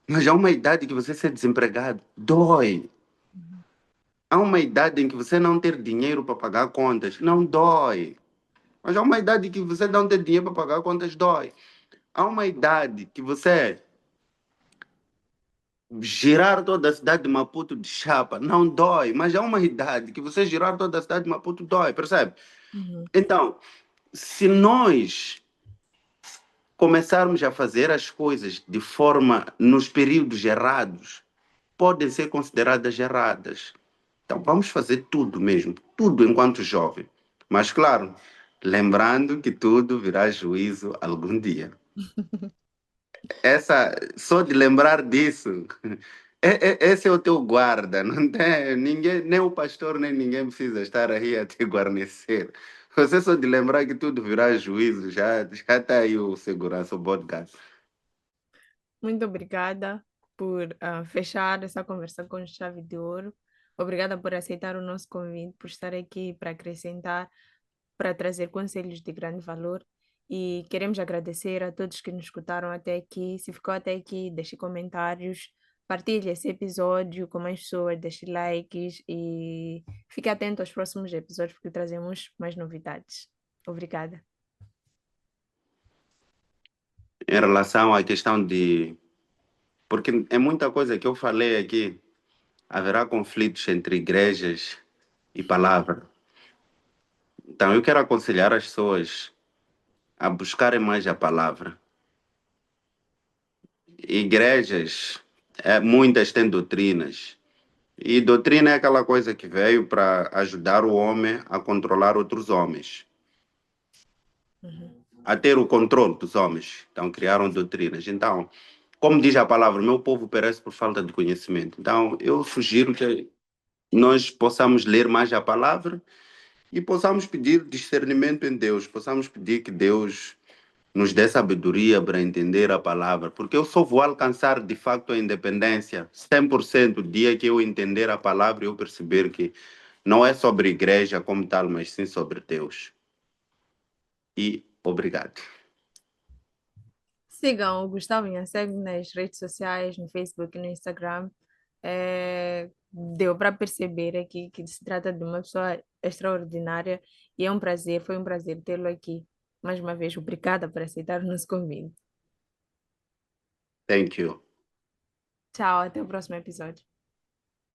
B: Mas há uma idade que você ser desempregado dói.
A: uhum,
B: Há uma idade em que você não ter dinheiro para pagar contas não dói. Mas há uma idade que você não ter dinheiro para pagar contas dói. Há uma idade que você girar toda a cidade de Maputo de chapa não dói. Mas há uma idade que você girar toda a cidade de Maputo dói, percebe?
A: uhum,
B: Então, se nós começarmos a fazer as coisas de forma nos períodos errados, podem ser consideradas erradas. Então, vamos fazer tudo mesmo, tudo enquanto jovem. Mas, claro, lembrando que tudo virá juízo algum dia. Só de lembrar disso, esse é o teu guarda, não tem ninguém, nem o pastor, nem ninguém precisa estar aí a te guarnecer. Você só de lembrar que tudo virá juízo, já está aí o segurança, o bodyguard.
A: Muito obrigada por fechar essa conversa com chave de ouro. Obrigada por aceitar o nosso convite, por estar aqui para acrescentar, para trazer conselhos de grande valor. E queremos agradecer a todos que nos escutaram até aqui. Se ficou até aqui, deixe comentários, partilhe esse episódio com mais pessoas, deixe likes e fique atento aos próximos episódios porque trazemos mais novidades. Obrigada.
B: Em relação à questão de. Porque é muita coisa que eu falei aqui, haverá conflitos entre igrejas e palavra. Então, eu quero aconselhar as pessoas a buscarem mais a palavra. Igrejas muitas têm doutrinas. E doutrina é aquela coisa que veio para ajudar o homem a controlar outros homens,
A: Uhum.
B: a ter o controle dos homens. Então, criaram doutrinas. Então, como diz a palavra, meu povo perece por falta de conhecimento. Então, eu sugiro que nós possamos ler mais a palavra e possamos pedir discernimento em Deus, possamos pedir que Deus nos dê sabedoria para entender a palavra, porque eu só vou alcançar de facto a independência 100% o dia que eu entender a palavra e eu perceber que não é sobre igreja como tal, mas sim sobre Deus. E obrigado.
A: Sigam o Gustavo Inha, nas redes sociais, no Facebook e no Instagram. Deu para perceber aqui que se trata de uma pessoa extraordinária e é um prazer, foi um prazer tê-lo aqui. Mais uma vez, obrigada por aceitar o nosso convite.
B: Thank you.
A: Tchau, até o próximo episódio.